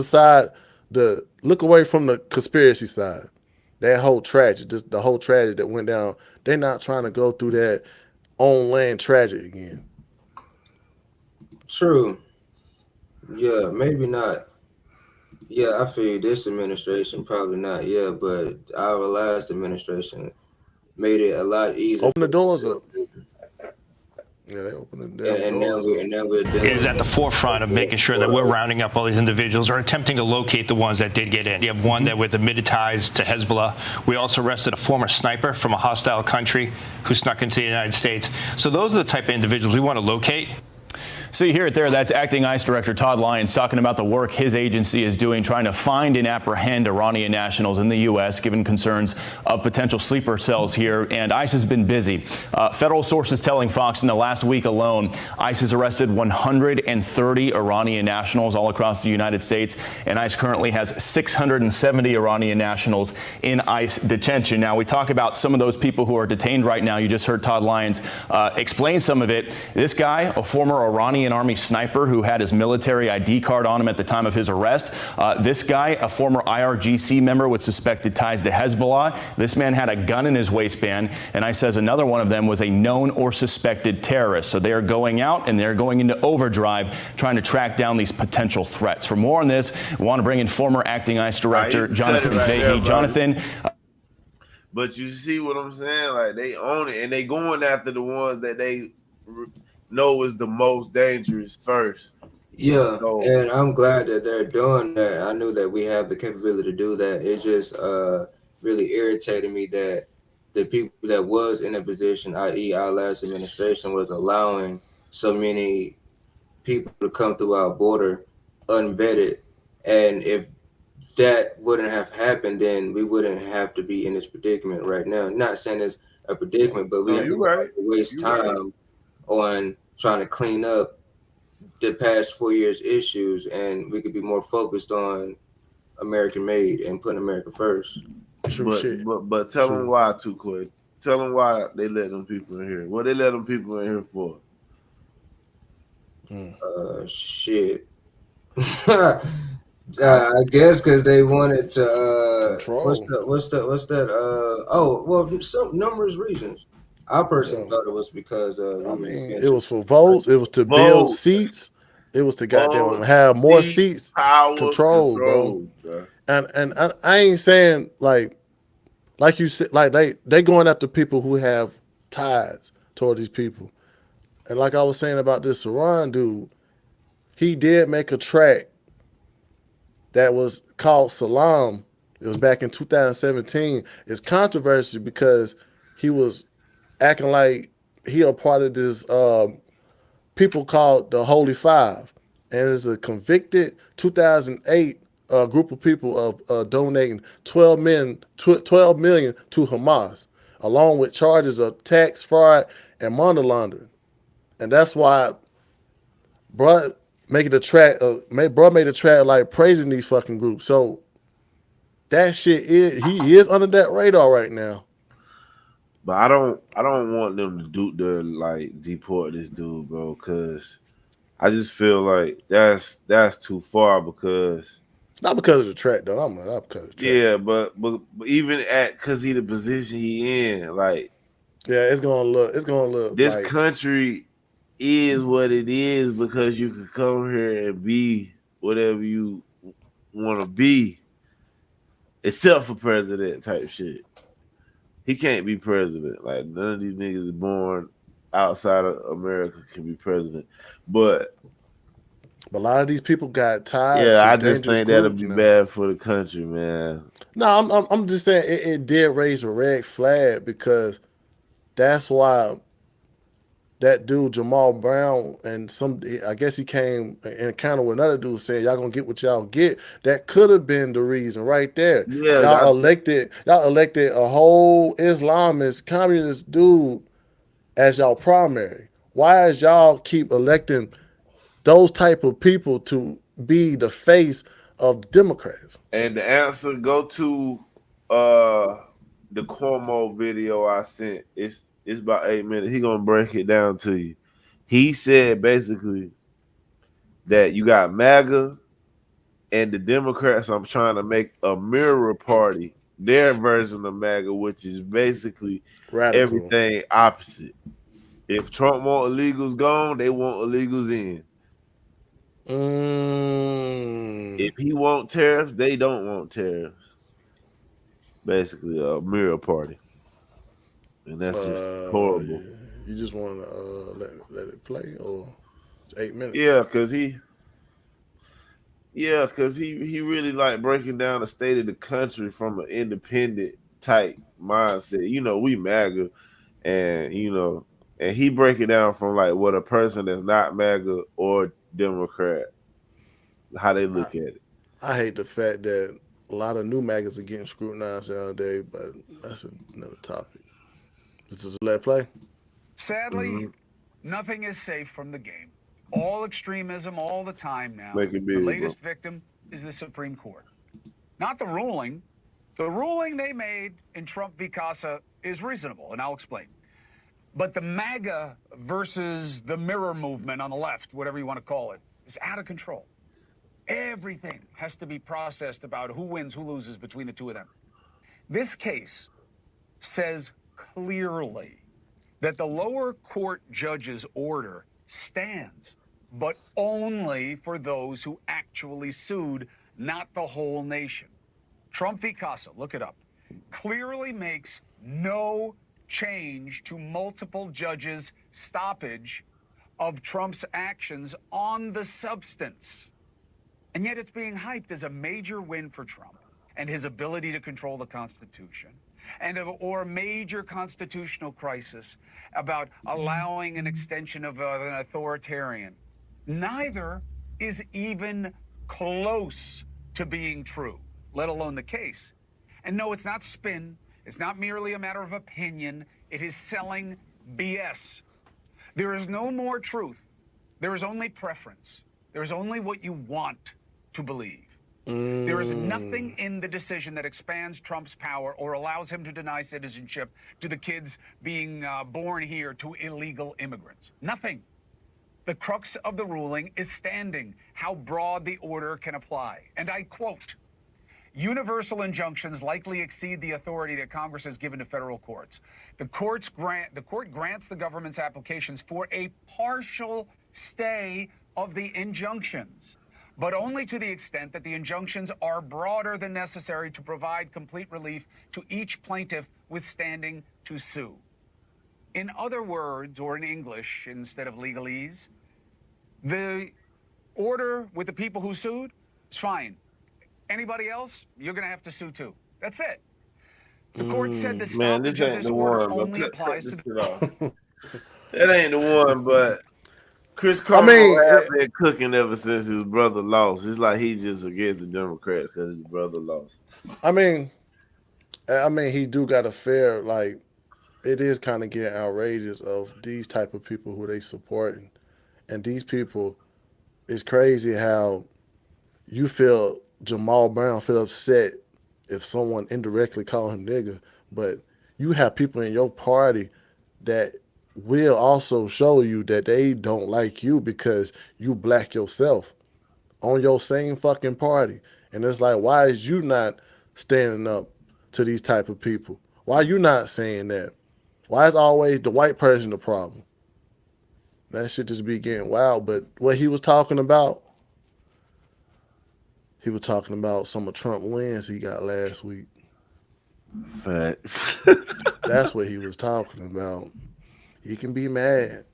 away from the conspiracy side. That whole tragedy, just the whole tragedy that went down. They're not trying to go through that on land tragedy again. True. Yeah, maybe not. Yeah, I feel this administration probably not. Yeah, but our last administration made it a lot easier. Open the doors up. Yeah, they open the doors. And now we're dealing is at the forefront of making sure that we're rounding up all these individuals or attempting to locate the ones that did get in. You have one that with admitted ties to Hezbollah. We also arrested a former sniper from a hostile country who snuck into the United States. So those are the type of individuals we want to locate. So you hear it there. That's Acting ICE Director Todd Lyons talking about the work his agency is doing, trying to find and apprehend Iranian nationals in the U.S., given concerns of potential sleeper cells here. And ICE has been busy. Federal sources telling Fox in the last week alone, ICE has arrested 130 Iranian nationals all across the United States. And ICE currently has 670 Iranian nationals in ICE detention. Now, we talk about some of those people who are detained right now. You just heard Todd Lyons explain some of it. This guy, a former Iranian Army sniper who had his military ID card on him at the time of his arrest. This guy, a former IRGC member with suspected ties to Hezbollah. This man had a gun in his waistband, and ICE says another one of them was a known or suspected terrorist. So they are going out and they're going into overdrive trying to track down these potential threats. For more on this, we want to bring in former Acting ICE Director Jonathan Vahey. Jonathan. But you see what I'm saying? Like, they own it, and they going after the ones that they know is the most dangerous first. Yeah, and I'm glad that they're doing that. I knew that we have the capability to do that. It just really irritated me that the people that was in a position, i.e. our last administration, was allowing so many people to come through our border unvetted. And if that wouldn't have happened, then we wouldn't have to be in this predicament right now. Not saying it's a predicament, but we have to waste time on trying to clean up the past 4 years' issues, and we could be more focused on American made and putting America first. But tell them why too quick. Tell them why they let them people in here. What they let them people in here for? Shit. I guess because they wanted to what's that? Some numerous reasons. I personally thought it was because it was for votes. It was to build seats. It was to goddamn have more seats, control, bro. And I ain't saying like you said, like they going after people who have ties toward these people. And like I was saying about this Saran dude, he did make a track that was called Salam. It was back in 2017. It's controversial because he was acting like he a part of this people called the Holy Five. And it's a convicted 2008 group of people of donating 12 million to Hamas, along with charges of tax fraud and money laundering. And that's why bro made a track like praising these fucking groups. So that shit he is under that radar right now. But I don't want them to deport this dude, bro, because I just feel like that's too far. Because not because of the track though. I'm not because of the track. Yeah, but even because he the position he in, like, yeah, it's gonna look this like, country is what it is because you can come here and be whatever you want to be, except for president type shit. He can't be president. Like, none of these niggas born outside of America can be president. But a lot of these people got ties. Yeah, I just think that'll be bad for the country, man. No, I'm just saying it did raise a red flag because that's why that dude Jamal Brown and I guess he came and encountered with another dude saying y'all gonna get what y'all get. That could have been the reason right there. Yeah, Y'all elected a whole Islamist communist dude as y'all primary. Why is y'all keep electing those type of people to be the face of Democrats? and the answer go to the Cuomo video I sent. It's about 8 minutes. He gonna break it down to you. He said basically that you got MAGA and the Democrats. I'm trying to make a mirror party, their version of MAGA, which is basically Radical. everything opposite. If Trump want illegals gone, they want illegals in. If he want tariffs, they don't want tariffs. Basically, a mirror party, and that's just horrible. You just want to let it play, or it's 8 minutes? Yeah, because he really like breaking down the state of the country from an independent type mindset. You know, we MAGA, and and he break it down from like what a person that's not MAGA or Democrat, how they look at it. I hate the fact that a lot of new MAGAs are getting scrutinized nowadays, but that's another topic. This is Let Play. Sadly, nothing is safe from the game. All extremism all the time now. Make it big, the latest victim is the Supreme Court. Not the ruling. The ruling they made in Trump v. Casa is reasonable, and I'll explain. But the MAGA versus the mirror movement on the left, whatever you want to call it, is out of control. Everything has to be processed about who wins, who loses between the two of them. This case says clearly that the lower court judge's order stands, but only for those who actually sued, not the whole nation. Trump v. Casa, look it up, clearly makes no change to multiple judges' stoppage of Trump's actions on the substance. And yet it's being hyped as a major win for Trump and his ability to control the Constitution, or a major constitutional crisis about allowing an extension of an authoritarian. Neither is even close to being true, let alone the case. And no, it's not spin. It's not merely a matter of opinion. It is selling BS. There is no more truth. There is only preference. There is only what you want to believe. There is nothing in the decision that expands Trump's power or allows him to deny citizenship to the kids being born here to illegal immigrants. Nothing. The crux of the ruling is standing, how broad the order can apply. And I quote, universal injunctions likely exceed the authority that Congress has given to federal courts. The court grants the government's applications for a partial stay of the injunctions, but only to the extent that the injunctions are broader than necessary to provide complete relief to each plaintiff withstanding to sue. In other words, or in English instead of legalese, the order with the people who sued is fine. Anybody else, you're going to have to sue too. That's it. The court said the stoppage of this order only applies to the... That ain't the one, but Chris Cuomo has been cooking ever since his brother lost. It's like he's just against the Democrats because his brother lost. I mean, he do got a fair, like, it is kind of getting outrageous of these type of people who they supporting. And these people, it's crazy how you feel Jamal Brown feel upset if someone indirectly call him nigga, but you have people in your party that will also show you that they don't like you because you black yourself on your same fucking party. And it's like, why is you not standing up to these type of people? Why you not saying that? Why is always the white person the problem? That shit just be getting wild. But what he was talking about, he was talking about some of Trump wins he got last week. Facts. That's what he was talking about. He can be mad.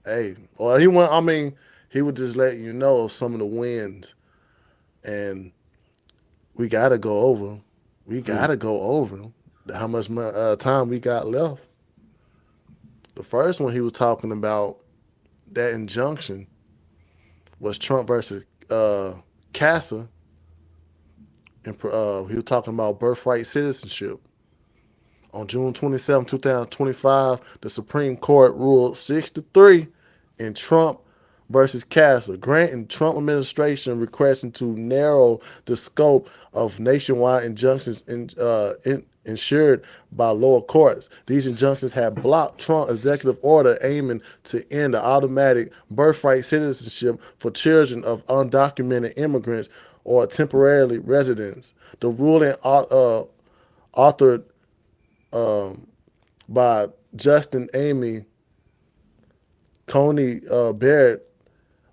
Hey, or he went, I mean, he would just let you know some of the wins. And we got to go over them. We got to go over them. How much time we got left. The first one he was talking about, that injunction, was Trump versus Casa, and he was talking about birthright citizenship. On June 27, 2025, the Supreme Court ruled 6-3 in Trump versus Casa, granting Trump administration requesting to narrow the scope of nationwide injunctions ensured by lower courts. These injunctions have blocked Trump executive order aiming to end the automatic birthright citizenship for children of undocumented immigrants or temporarily residents. The ruling authored by Justin Amy Coney Barrett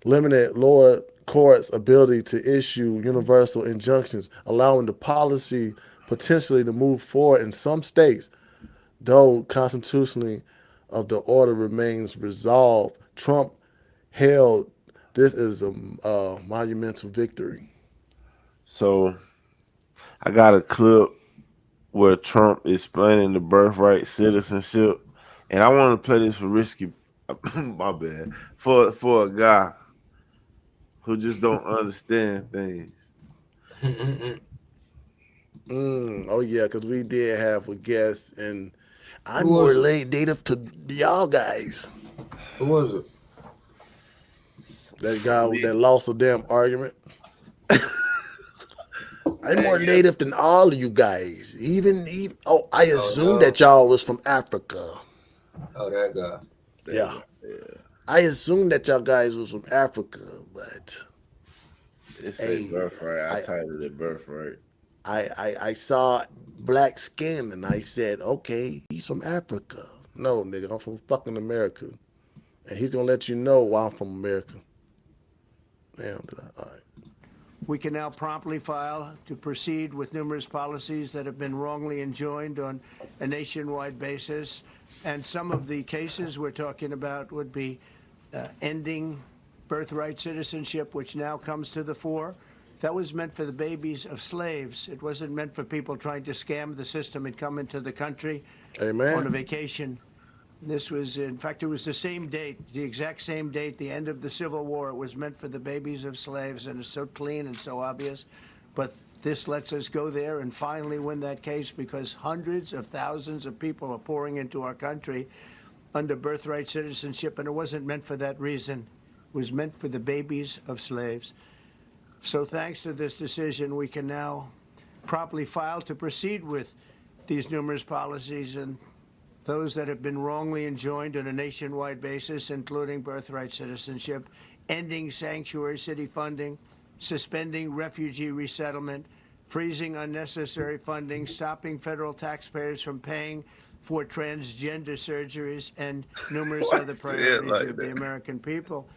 limited lower courts' ability to issue universal injunctions, allowing the policy potentially to move forward in some states, though constitutionally of the order remains resolved. Trump held this is a monumental victory. So I got a clip where Trump is explaining the birthright citizenship, and I want to play this for Risky. My bad, for a guy who just don't understand things. Oh yeah, because we did have a guest, and I'm more native to y'all guys. Who was it? That guy that lost a damn argument. I'm more native than all of you guys. Even I assumed that y'all was from Africa. Oh, that guy. Yeah. I assumed that y'all guys was from Africa, but it's a birthright. I titled it birthright. I saw black skin and I said, okay, he's from Africa. No, nigga, I'm from fucking America. And he's gonna let you know why I'm from America. Damn, all right. We can now promptly file to proceed with numerous policies that have been wrongly enjoined on a nationwide basis. And some of the cases we're talking about would be ending birthright citizenship, which now comes to the fore. That was meant for the babies of slaves. It wasn't meant for people trying to scam the system and come into the country on a vacation. This was, in fact, it was the same date, the exact same date, the end of the Civil War. It was meant for the babies of slaves, and it's so clean and so obvious. But this lets us go there and finally win that case, because hundreds of thousands of people are pouring into our country under birthright citizenship, and it wasn't meant for that reason. It was meant for the babies of slaves. So thanks to this decision, we can now promptly file to proceed with these numerous policies and those that have been wrongly enjoined on a nationwide basis, including birthright citizenship, ending sanctuary city funding, suspending refugee resettlement, freezing unnecessary funding, stopping federal taxpayers from paying for transgender surgeries, and numerous other priorities of the American people.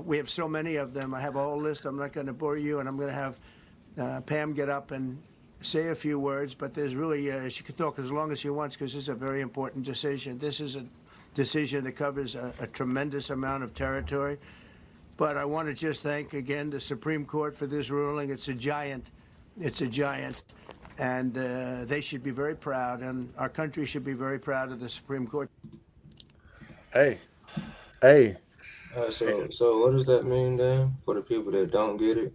We have so many of them. I have a whole list. I'm not going to bore you, and I'm going to have Pam get up and say a few words, but there's really, she can talk as long as she wants, because this is a very important decision. This is a decision that covers a tremendous amount of territory. But I want to just thank again the Supreme Court for this ruling. It's a giant. It's a giant. And they should be very proud, and our country should be very proud of the Supreme Court. Hey. So what does that mean then for the people that don't get it?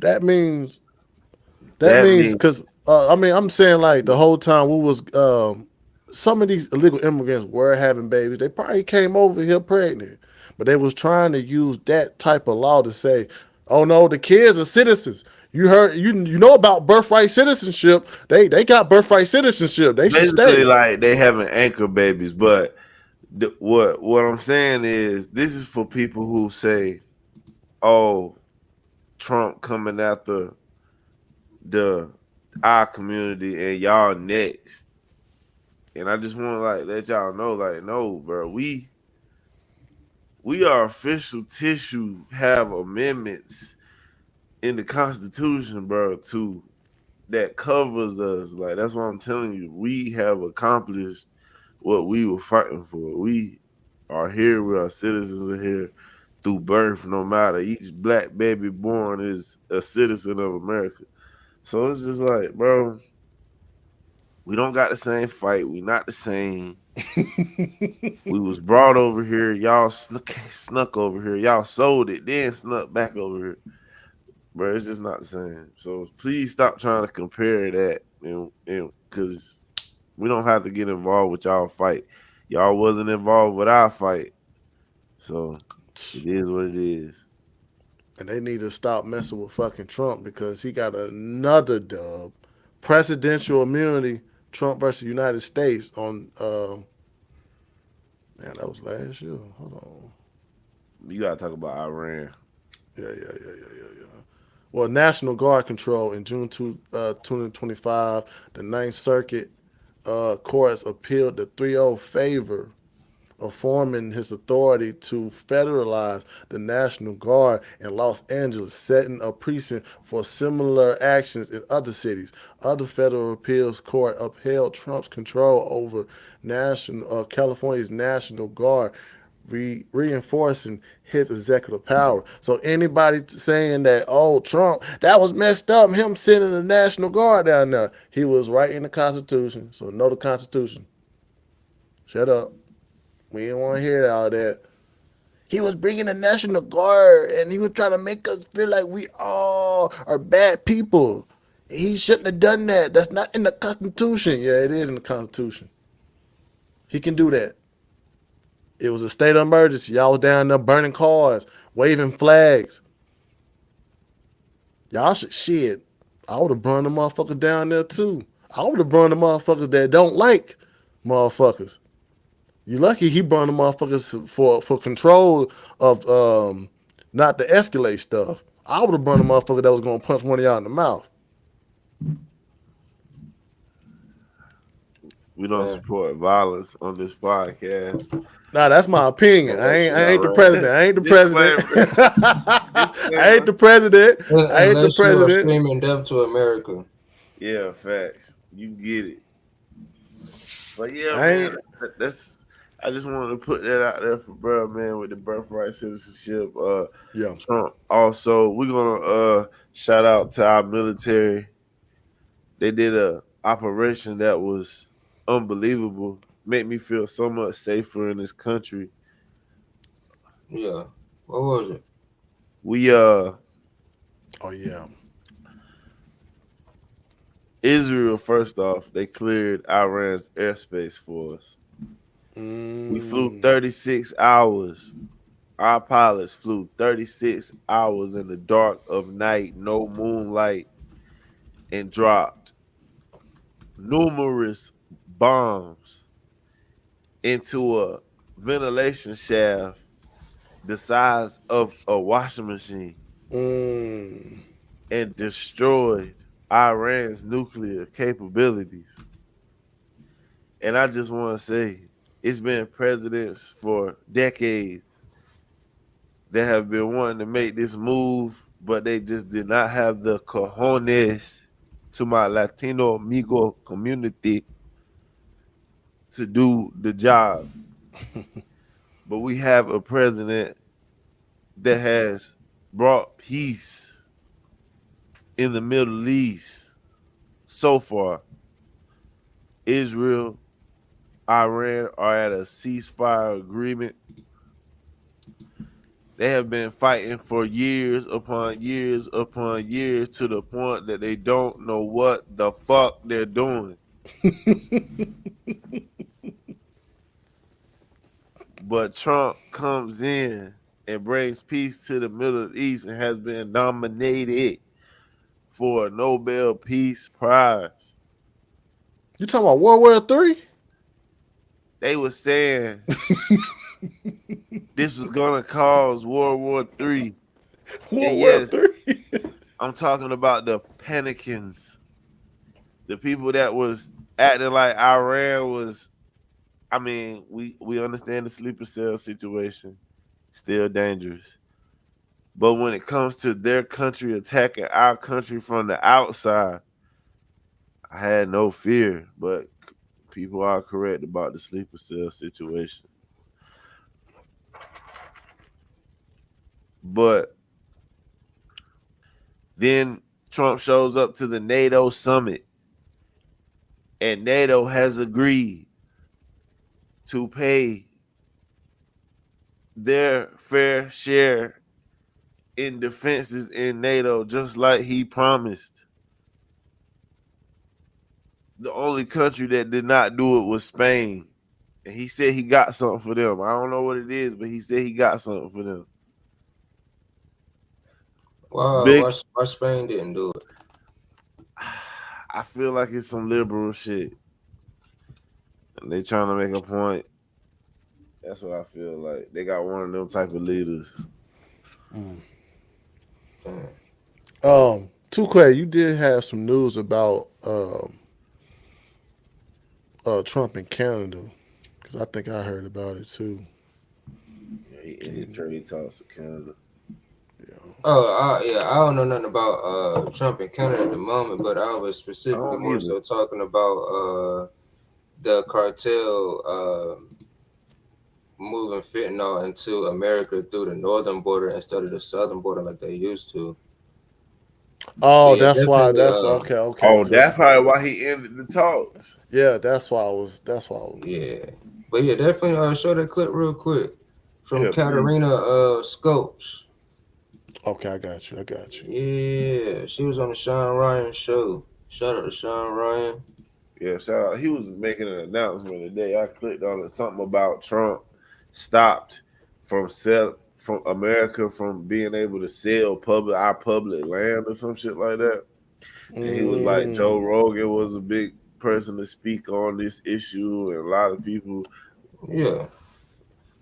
That means because I mean, I'm saying, like, the whole time we was some of these illegal immigrants were having babies. They probably came over here pregnant, but they was trying to use that type of law to say, oh no, the kids are citizens. You heard, you know about birthright citizenship. They got birthright citizenship. They should stay. Like, they having anchor babies. But what I'm saying is, this is for people who say, oh, Trump coming after our community and y'all next. And I just want to, like, let y'all know, like, no, bro, we are official tissue, have amendments in the Constitution, bro, that covers us. Like, that's what I'm telling you. We have accomplished what we were fighting for. We are here. We are citizens of here through birth, no matter. Each black baby born is a citizen of America. So it's just like, bro, we don't got the same fight. We not the same. We was brought over here. Y'all snuck over here. Y'all sold it, then snuck back over here. Bro, it's just not the same. So please stop trying to compare that, because we don't have to get involved with y'all fight. Y'all wasn't involved with our fight. So it is what it is. And they need to stop messing with fucking Trump because he got another dub. Presidential immunity, Trump versus United States on, man, that was last year. Hold on. You got to talk about Iran. Yeah. Well, National Guard control in June 2025, the Ninth Circuit courts appealed the 3-0 favor of forming his authority to federalize the National Guard in Los Angeles, setting a precedent for similar actions in other cities. Other federal appeals court upheld Trump's control over California's National Guard, reinforcing his executive power. So anybody saying that, oh, Trump, that was messed up, him sending the National Guard down there, he was right in the Constitution. So know the Constitution. Shut up. We didn't want to hear all that. He was bringing the National Guard, and he was trying to make us feel like we all are bad people. He shouldn't have done that. That's not in the Constitution. Yeah, it is in the Constitution. He can do that. It was a state of emergency. Y'all was down there burning cars, waving flags. Y'all should shit. I would have burned the motherfuckers down there too. I would have burned the motherfuckers that don't like motherfuckers. You lucky he burned the motherfuckers for control of not to escalate stuff. I would have burned the motherfucker that was gonna punch one of y'all in the mouth. We don't support violence on this podcast. Nah, that's my opinion. I ain't the president. I ain't the president. I ain't the president. I ain't the president. Screaming death to America. Yeah, facts. You get it. But yeah, man, I just wanted to put that out there for bro, man, with the birthright citizenship. Yeah. Trump. Also, we're gonna shout out to our military. They did a operation that was unbelievable. Made me feel so much safer in this country. Yeah. What was it? We oh yeah. Israel, first off, they cleared Iran's airspace for us. We flew 36 hours. Our pilots flew 36 hours in the dark of night, no moonlight, and dropped numerous bombs into a ventilation shaft the size of a washing machine and destroyed Iran's nuclear capabilities. And I just want to say, it's been presidents for decades that have been wanting to make this move, but they just did not have the cojones, to my Latino amigo community, to do the job. But we have a president that has brought peace in the Middle East so far. Israel, Iran are at a ceasefire agreement. They have been fighting for years upon years upon years to the point that they don't know what the fuck they're doing. But Trump comes in and brings peace to the Middle East and has been nominated for a Nobel Peace Prize. You talking about World War III? They were saying this was gonna cause World War III. World War III. I'm talking about the Panicans, the people that was acting like Iran was. I mean, we understand the sleeper cell situation, still dangerous. But when it comes to their country attacking our country from the outside, I had no fear. But people are correct about the sleeper cell situation. But then Trump shows up to the NATO summit, and NATO has agreed to pay their fair share in defenses in NATO, just like he promised. The only country that did not do it was Spain. And he said he got something for them. I don't know what it is, but he said he got something for them. Why Spain didn't do it? I feel like it's some liberal shit. And they trying to make a point. That's what I feel like. They got one of them type of leaders. Tukwe, you did have some news about Trump in Canada, because I think I heard about it too. Yeah, he ended trade talks with Canada. I don't know nothing about Trump in Canada at the moment, but I was specifically more so talking about the cartel moving fentanyl into America through the northern border instead of the southern border like they used to. Oh, Yeah, that's why. That's definitely, okay. Oh, that's probably why he ended the talks. Yeah, that's why I was. Yeah, but yeah, definitely show that clip real quick from Yeah, Katarina Scopes. Okay, I got you. Yeah, she was on the Sean Ryan show. Shout out to Sean Ryan. Yeah, shout out. He was making an announcement today. I clicked on it. Something about Trump stopped from America from being able to sell our public land or some shit like that. And he was like, Joe Rogan was a big person to speak on this issue, and a lot of people. Yeah.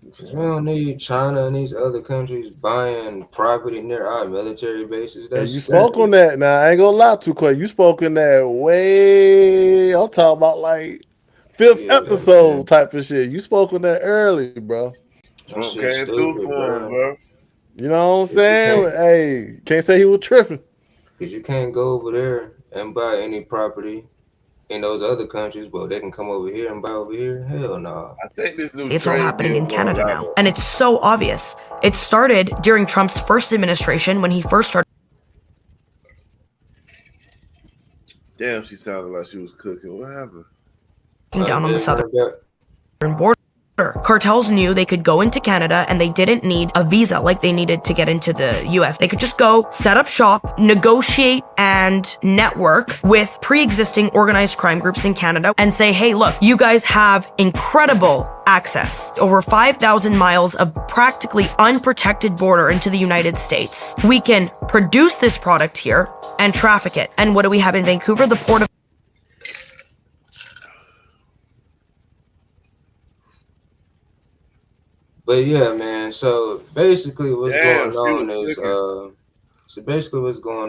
We don't need China and these other countries buying property near our military bases. And you spoke on that. Now I ain't gonna lie to you. You spoke on that way. I'm talking about like 5th episode type of shit. You spoke on that early, bro. Trump came through for him, bro. You know what I'm saying? Hey, can't say he was tripping. Because you can't go over there and buy any property in those other countries, but they can come over here and buy over here. Hell no. I think this new it's all happening in Canada now. And it's so obvious. It started during Trump's first administration when he first started. Damn, she sounded like she was cooking. What happened? Down on the southern border. Cartels knew they could go into Canada and they didn't need a visa like they needed to get into the US. They could just go, set up shop, negotiate and network with pre-existing organized crime groups in Canada and say, hey, look, you guys have incredible access. Over 5,000 miles of practically unprotected border into the United States. We can produce this product here and traffic it. And what do we have in Vancouver? The port of But yeah, man. So basically, what's going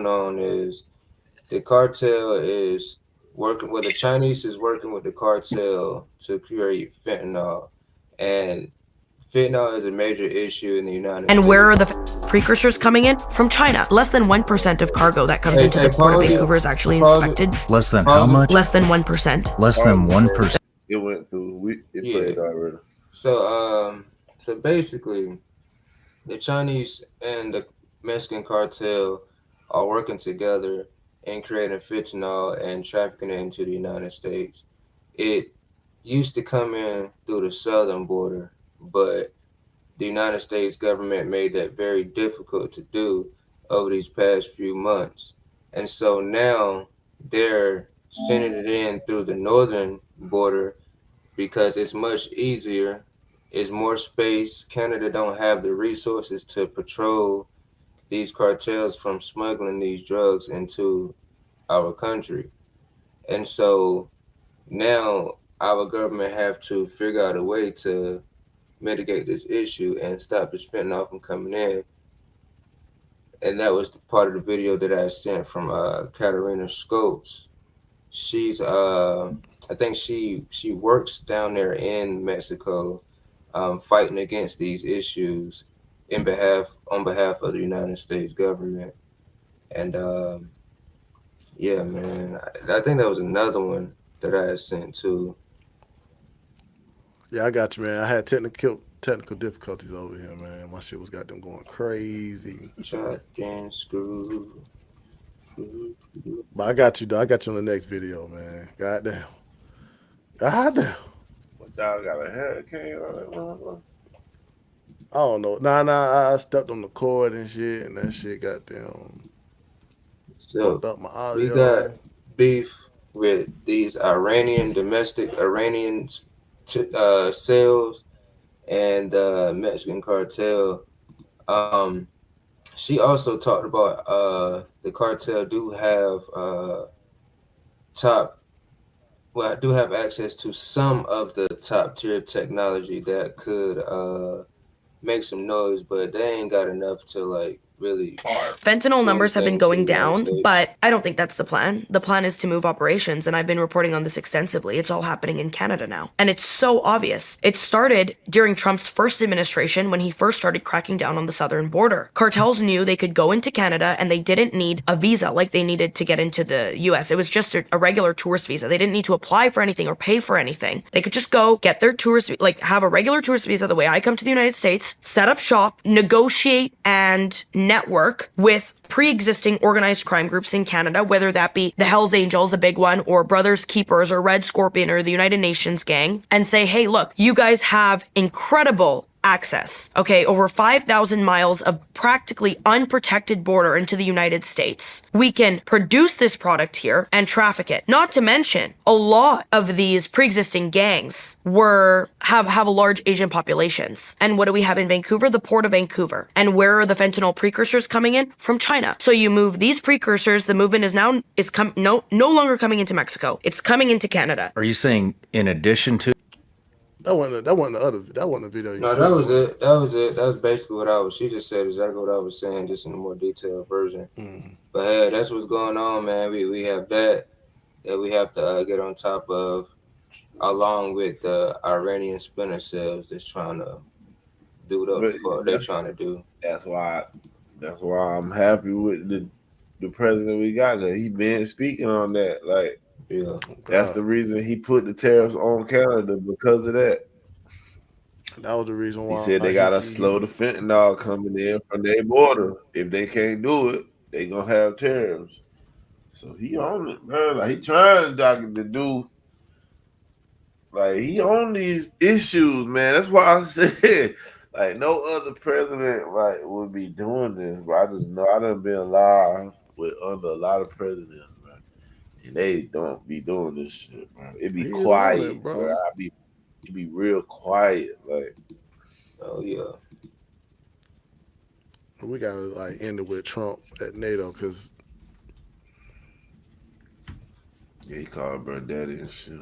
on is the cartel is working. Well, the Chinese is working with the cartel to create fentanyl, and fentanyl is a major issue in the United States. And where are the precursors coming in? From China. Less than 1% of cargo that comes into the port of Vancouver is actually inspected. Less than how much? Less than 1%. Less than 1%. It went through. It played already. So basically, the Chinese and the Mexican cartel are working together in creating fentanyl and trafficking it into the United States. It used to come in through the southern border, but the United States government made that very difficult to do over these past few months. And so now they're sending it in through the northern border because it's much easier. It's more space. Canada don't have the resources to patrol these cartels from smuggling these drugs into our country. And so now our government have to figure out a way to mitigate this issue and stop the fentanyl from coming in. And that was the part of the video that I sent from Katarina Scopes. She's I think she works down there in Mexico, fighting against these issues on behalf of the United States government. And yeah, man, I think that was another one that I had sent too. Yeah, I got you, man. I had technical difficulties over here, man. My shit was got them going crazy. Shotgun screw. But I got you, though. I got you on the next video, man. Goddamn. Y'all got a hurricane on that motherfucker? I don't know. Nah, I stepped on the cord and shit, and that shit got them fucked So up my we got audio. beef with these domestic Iranian sales and the Mexican cartel. She also talked about the cartel do have do have access to some of the top tier technology that could make some noise, but they ain't got enough to like really Fentanyl do numbers have been anything to the going United down, States. but I don't think that's the plan. The plan is to move operations, and I've been reporting on this extensively. It's all happening in Canada now. And it's so obvious. It started during Trump's first administration when he first started cracking down on the southern border. Cartels knew they could go into Canada and they didn't need a visa like they needed to get into the US. It was just a regular tourist visa. They didn't need to apply for anything or pay for anything. They could just go get their tourist, like have a regular tourist visa the way I come to the United States, set up shop, negotiate and network with pre-existing organized crime groups in Canada, whether that be the Hells Angels, a big one, or Brothers Keepers, or Red Scorpion, or the United Nations gang, and say, hey, look, you guys have incredible access, okay, over 5,000 miles of practically unprotected border into the United States. We can produce this product here and traffic it. Not to mention, a lot of these pre-existing gangs have a large Asian populations. And what do we have in Vancouver? The Port of Vancouver. And where are the fentanyl precursors coming in? From China. So you move these precursors, the movement is now no longer coming into Mexico. It's coming into Canada. Are you saying in addition to? That wasn't the video. No, that was it. That was basically what I was. She just said exactly what I was saying, just in a more detailed version. But hey, that's what's going on, man. We have that we have to get on top of, along with the Iranian splinter cells that's trying to do the fuck they're trying to do. That's why I'm happy with the president we got. Cause he been speaking on that. Like, yeah, that's the reason he put the tariffs on Canada, because of that. That was the reason why he said they gotta slow the fentanyl coming in from their border. If they can't do it, they gonna have tariffs. So he on it, man. Like, he trying to do. Like, he on these issues, man. That's why I said, like, no other president like would be doing this. But I just know I done been alive under a lot of presidents, man, and they don't be doing this shit, man. It be quiet, bro. It be real quiet, like. Oh yeah. We gotta like end it with Trump at NATO, cause he called bro daddy and shit.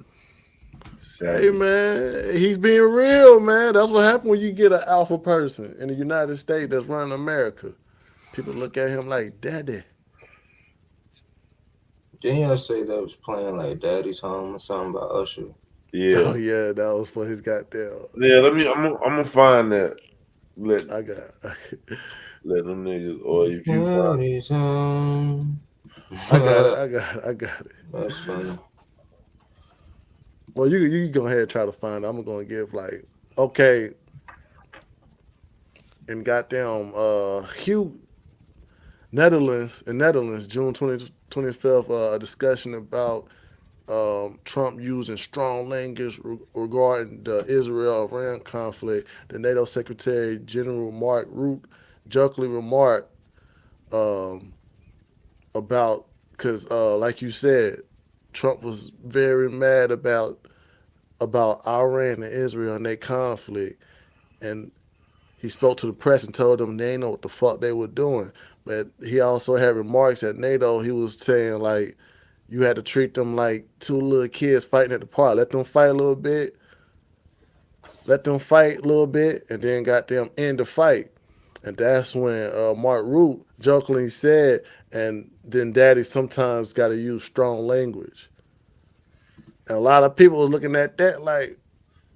Hey man, he's being real, man. That's what happens when you get an alpha person in the United States that's running America. People look at him like daddy. Didn't y'all say that was playing like Daddy's Home or something about Usher? Yeah. Oh yeah, that was for his goddamn. Yeah, I'm gonna find that. Let them niggas, or if you find Daddy's Home. I got it. That's funny. Well, you go ahead and try to find it. I'm gonna give like, okay, in goddamn Netherlands, June 25th, a discussion about Trump using strong language regarding the Israel-Iran conflict. The NATO Secretary General Mark Rutte jokingly remarked about, because like you said, Trump was very mad about Iran and Israel and their conflict, and he spoke to the press and told them they didn't know what the fuck they were doing. But he also had remarks at NATO. He was saying like, you had to treat them like two little kids fighting at the park. Let them fight a little bit. And then got them end the fight. And that's when Mark Rutte jokingly said, and then daddy sometimes got to use strong language. And a lot of people were looking at that like,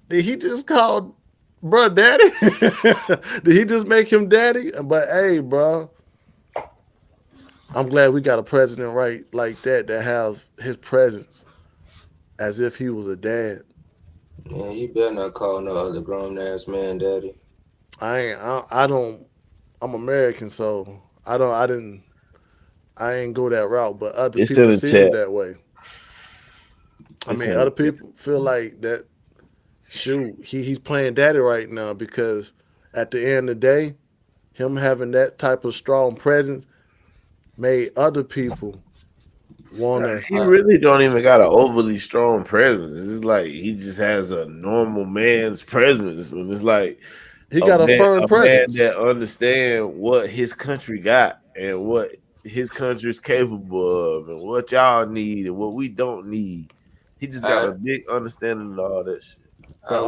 did he just call bro daddy? Did he just make him daddy? But hey, bro, I'm glad we got a president right like that has his presence as if he was a dad. Yeah, you better not call no other grown ass man daddy. I'm American, so I ain't go that route, but other people see him that way. I mean, other people feel like that shoot, he's playing daddy right now because at the end of the day, him having that type of strong presence made other people wanna. He really don't even got an overly strong presence. It's like he just has a normal man's presence, and it's like he got a firm presence that understand what his country got and what his country is capable of, and what y'all need and what we don't need. He just got a big understanding of all that shit. I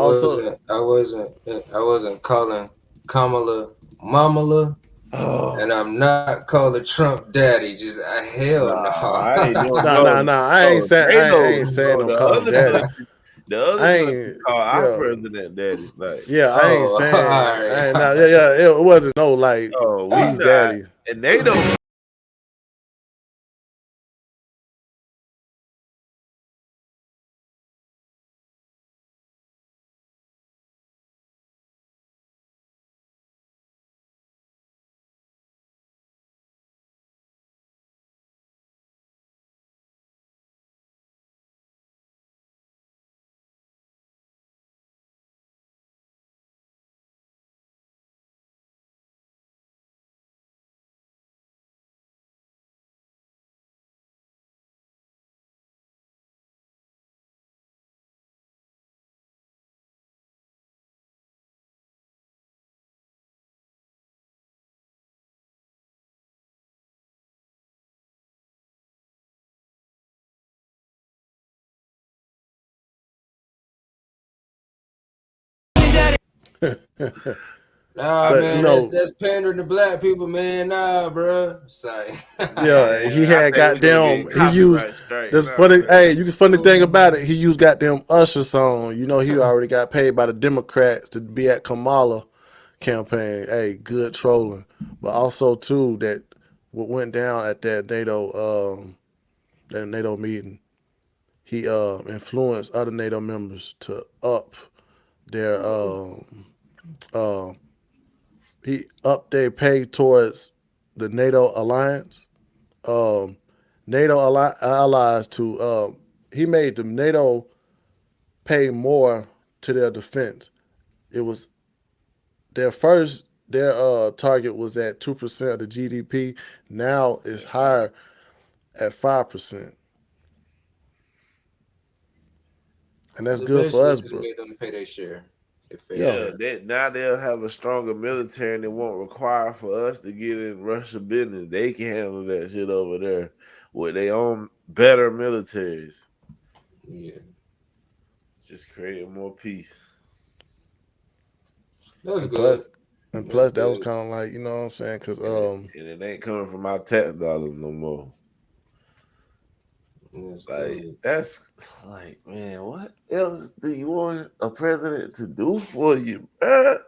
wasn't calling Kamala Mamala. Oh. And I'm not calling Trump daddy. Just hell no. I ain't doing I ain't saying no call him daddy. The other country call our president daddy. Like, I ain't saying. It wasn't no like he's daddy. And they don't. Nah, but, man, you know, that's pandering to black people, man. Nah, bro. Sorry. He had goddamn. He used this funny. Hey, you can funny thing about it. He used goddamn Usher song. You know, he already got paid by the Democrats to be at Kamala campaign. Hey, good trolling. But also too that what went down at that NATO meeting. He influenced other NATO members to up their he upped their pay towards the NATO alliance. NATO allies to he made the NATO pay more to their defense. It was their target was at 2% of the GDP. Now it's higher at 5%. And that's good for us, bro. Made them pay their share. Now they'll have a stronger military and it won't require for us to get in Russia business. They can handle that shit over there with their own better militaries. Yeah. Just creating more peace. That's good. Plus, that was kind of like, you know what I'm saying? Because and it ain't coming from our tax dollars no more. That's like, man, what else do you want a president to do for you, bro?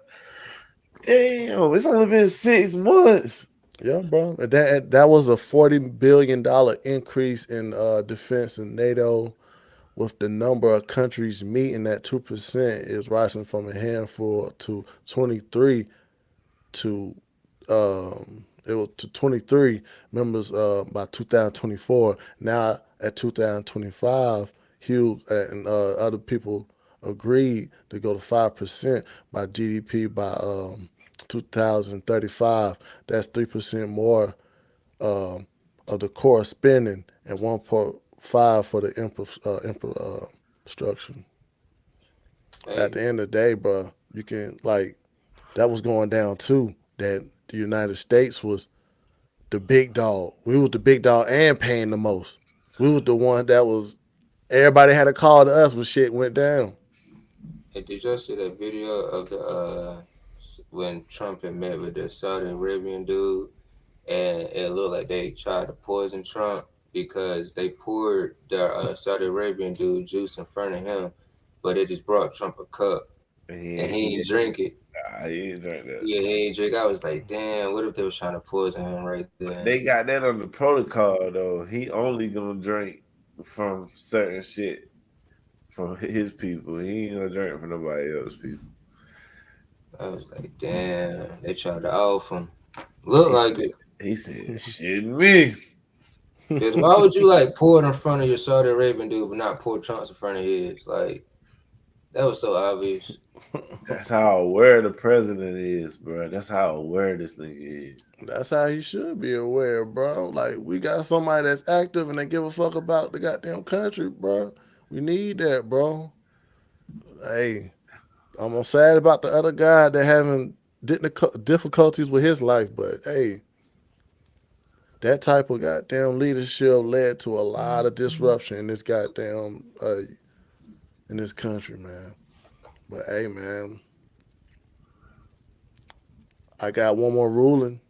Damn, it's only been 6 months. Yeah, bro. That was a $40 billion increase in defense in NATO, with the number of countries meeting at 2% is rising from a handful to 23 to it was to 23 members by 2024. Now at 2025, Hugh and other people agreed to go to 5% by GDP by 2035. That's 3% more of the core spending and 1.5 for the infrastructure. At the end of the day, bro, you can that was going down too. That the United States was the big dog. We was the big dog and paying the most. We was the one that was. Everybody had a call to us when shit went down. Hey, did y'all see that video of the when Trump had met with the Saudi Arabian dude, and it looked like they tried to poison Trump because they poured the Saudi Arabian dude juice in front of him, but they just brought Trump a cup and he didn't drink it. He didn't drink that. Yeah, he ain't drink. I was like, damn, what if they was trying to poison him right there? They got that on the protocol though. He only gonna drink from certain shit from his people. He ain't gonna drink from nobody else's people. I was like, damn, they tried to off him. Look like it. He said, shit me. Because why would you pour it in front of your Saudi Arabian dude but not pour Trump's in front of his? Like, That was so obvious. That's how aware the president is, bro. That's how aware this nigga is. That's how he should be aware, bro. Like, we got somebody that's active and they give a fuck about the goddamn country, bro. We need that, bro. Hey, I'm sad about the other guy that having difficulties with his life, but hey, that type of goddamn leadership led to a lot of disruption in this goddamn in this country, man. But hey, man, I got one more ruling.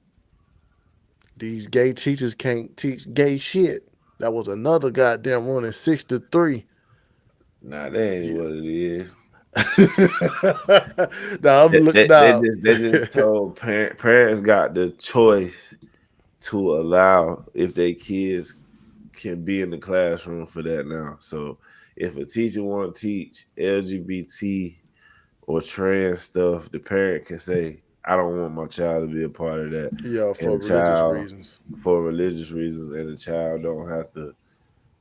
These gay teachers can't teach gay shit. That was another goddamn ruling, 6-3. Nah, that ain't what it is. Nah, I'm looking out. They just told parents got the choice to allow if their kids can be in the classroom for that now. So if a teacher want to teach LGBT or trans stuff, the parent can say, I don't want my child to be a part of that. Yeah, for religious reasons. For religious reasons, and the child don't have to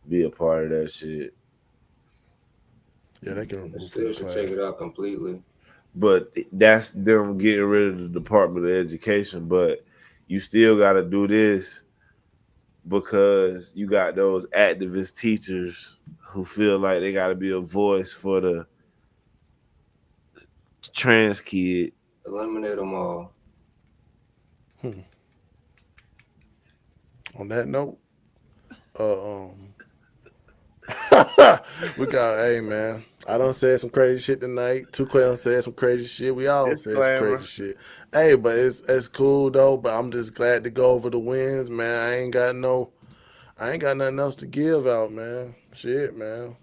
be a part of that shit. Yeah, they can remove Still should take it out completely. But that's them getting rid of the Department of Education. But you still got to do this because you got those activist teachers who feel like they got to be a voice for the trans kid. Eliminate them all. On that note, we got, hey man, I done said some crazy shit tonight. Two-Quay done said some crazy shit. We all said some crazy shit. Hey, but it's cool though. But I'm just glad to go over the wins, man. I ain't got nothing else to give out, man. Shit, man.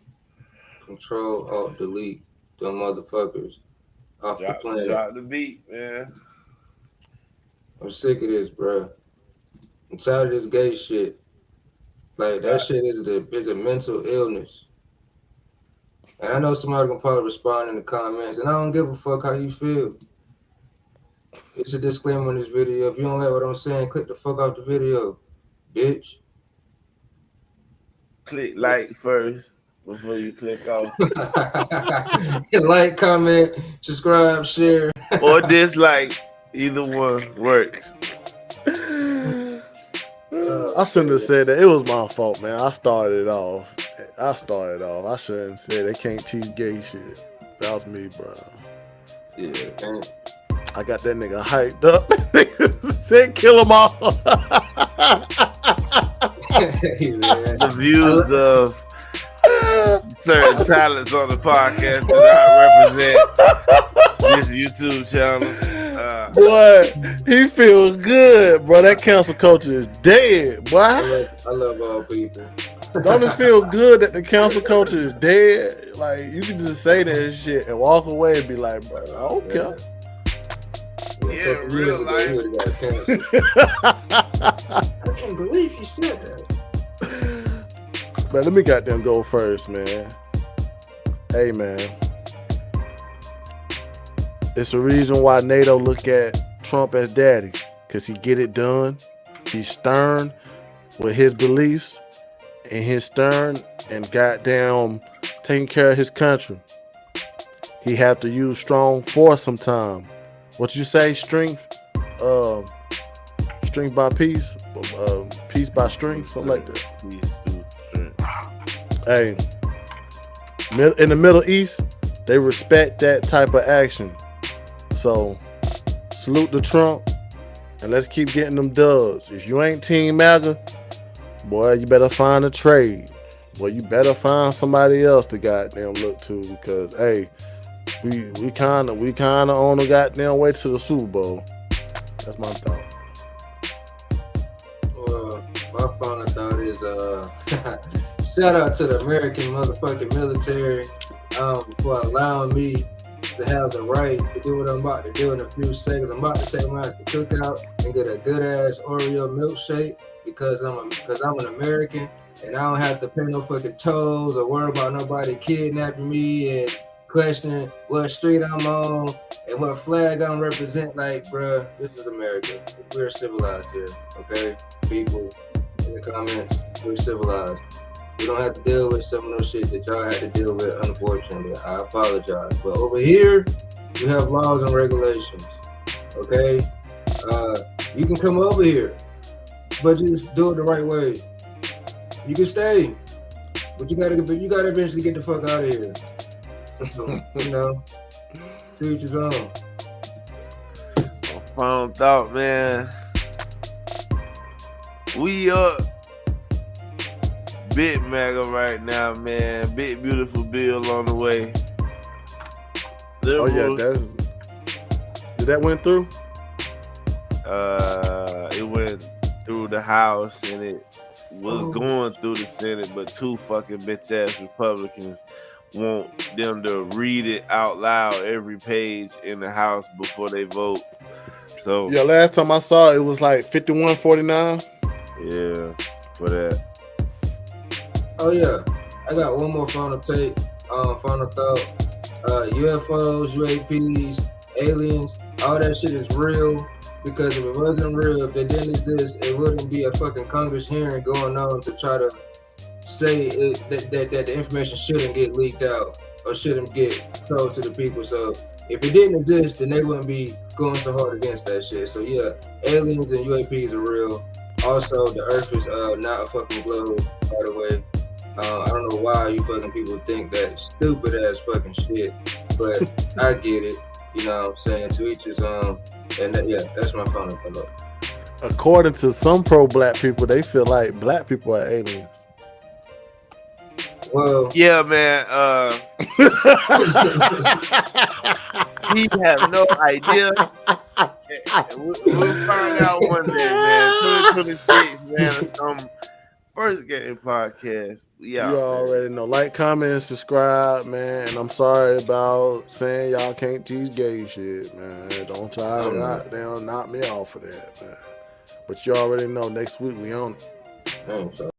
Control, Alt, Delete them motherfuckers off the planet. Drop the beat, man. I'm sick of this, bro. I'm tired of this gay shit. Like, that shit is a mental illness. And I know somebody gonna probably respond in the comments, and I don't give a fuck how you feel. It's a disclaimer in this video. If you don't like what I'm saying, click the fuck out the video, bitch. Click like first before you click off. Like, comment, subscribe, share. Or dislike. Either one works. I shouldn't have said that. It was my fault, man. I started off. I shouldn't have said they can't teach gay shit. That was me, bro. Yeah. I got that nigga hyped up. Said kill them all. The views of certain talents on the podcast do not represent this YouTube channel. Boy, he feels good, bro. That cancel culture is dead, boy. I love all people. Don't it feel good that the cancel culture is dead? Like, you can just say that shit and walk away and be like, bro, I don't care. Yeah, real life. I can't believe you said that. Man, let me goddamn go first, man. Hey, man. It's the reason why NATO look at Trump as daddy, because he get it done. He's stern with his beliefs, and he's stern and goddamn taking care of his country. He have to use strong force sometime. What you say? Strength by peace, peace by strength, something like that. Hey, in the Middle East, they respect that type of action. So, salute to Trump, and let's keep getting them dubs. If you ain't Team MAGA, boy, you better find a trade. Boy, you better find somebody else to goddamn look to, because hey, we kind of on the goddamn way to the Super Bowl. That's my thought. Well, my final thought is shout out to the American motherfucking military for allowing me to have the right to do what I'm about to do in a few seconds. I'm about to take my ass to Cookout and get a good ass Oreo milkshake because I'm an American and I don't have to pay no fucking tolls or worry about nobody kidnapping me and questioning what street I'm on and what flag I'm represent. Like, bruh, this is America. We're civilized here, okay? People in the comments, we're civilized. We don't have to deal with some of those shit that y'all had to deal with, unfortunately. I apologize. But over here, we have laws and regulations, okay? You can come over here, but just do it the right way. You can stay, but you gotta eventually get the fuck out of here. So, you know, to each his own. Final thought, man. We up big MAGA right now, man. Big beautiful bill on the way. Oh yeah, did that went through? It went through the House and it was going through the Senate, but two fucking bitch ass Republicans want them to read it out loud every page in the House before they vote. So yeah, last time I saw it was like 51-49. Yeah, for that. Oh yeah, I got one more final thought. UFOs, UAPs, aliens, all that shit is real. Because if it wasn't real, if they didn't exist, it wouldn't be a fucking Congress hearing going on to try to say that the information shouldn't get leaked out or shouldn't get told to the people. So if it didn't exist, then they wouldn't be going so hard against that shit. So yeah, aliens and UAPs are real. Also, the Earth is not a fucking globe, by the way. I don't know why you fucking people think that stupid ass fucking shit, but I get it. You know what I'm saying? To each his own. And that's my final thought. According to some pro-black people, they feel like black people are aliens. Well, yeah, man. We have no idea. We'll find out one day, man. 2026, man, or some first game podcast. Yeah, you already know. Like, comment, and subscribe, man. And I'm sorry about saying y'all can't teach gay shit, man. Don't try to knock me off of that, man. But you already know. Next week we on it.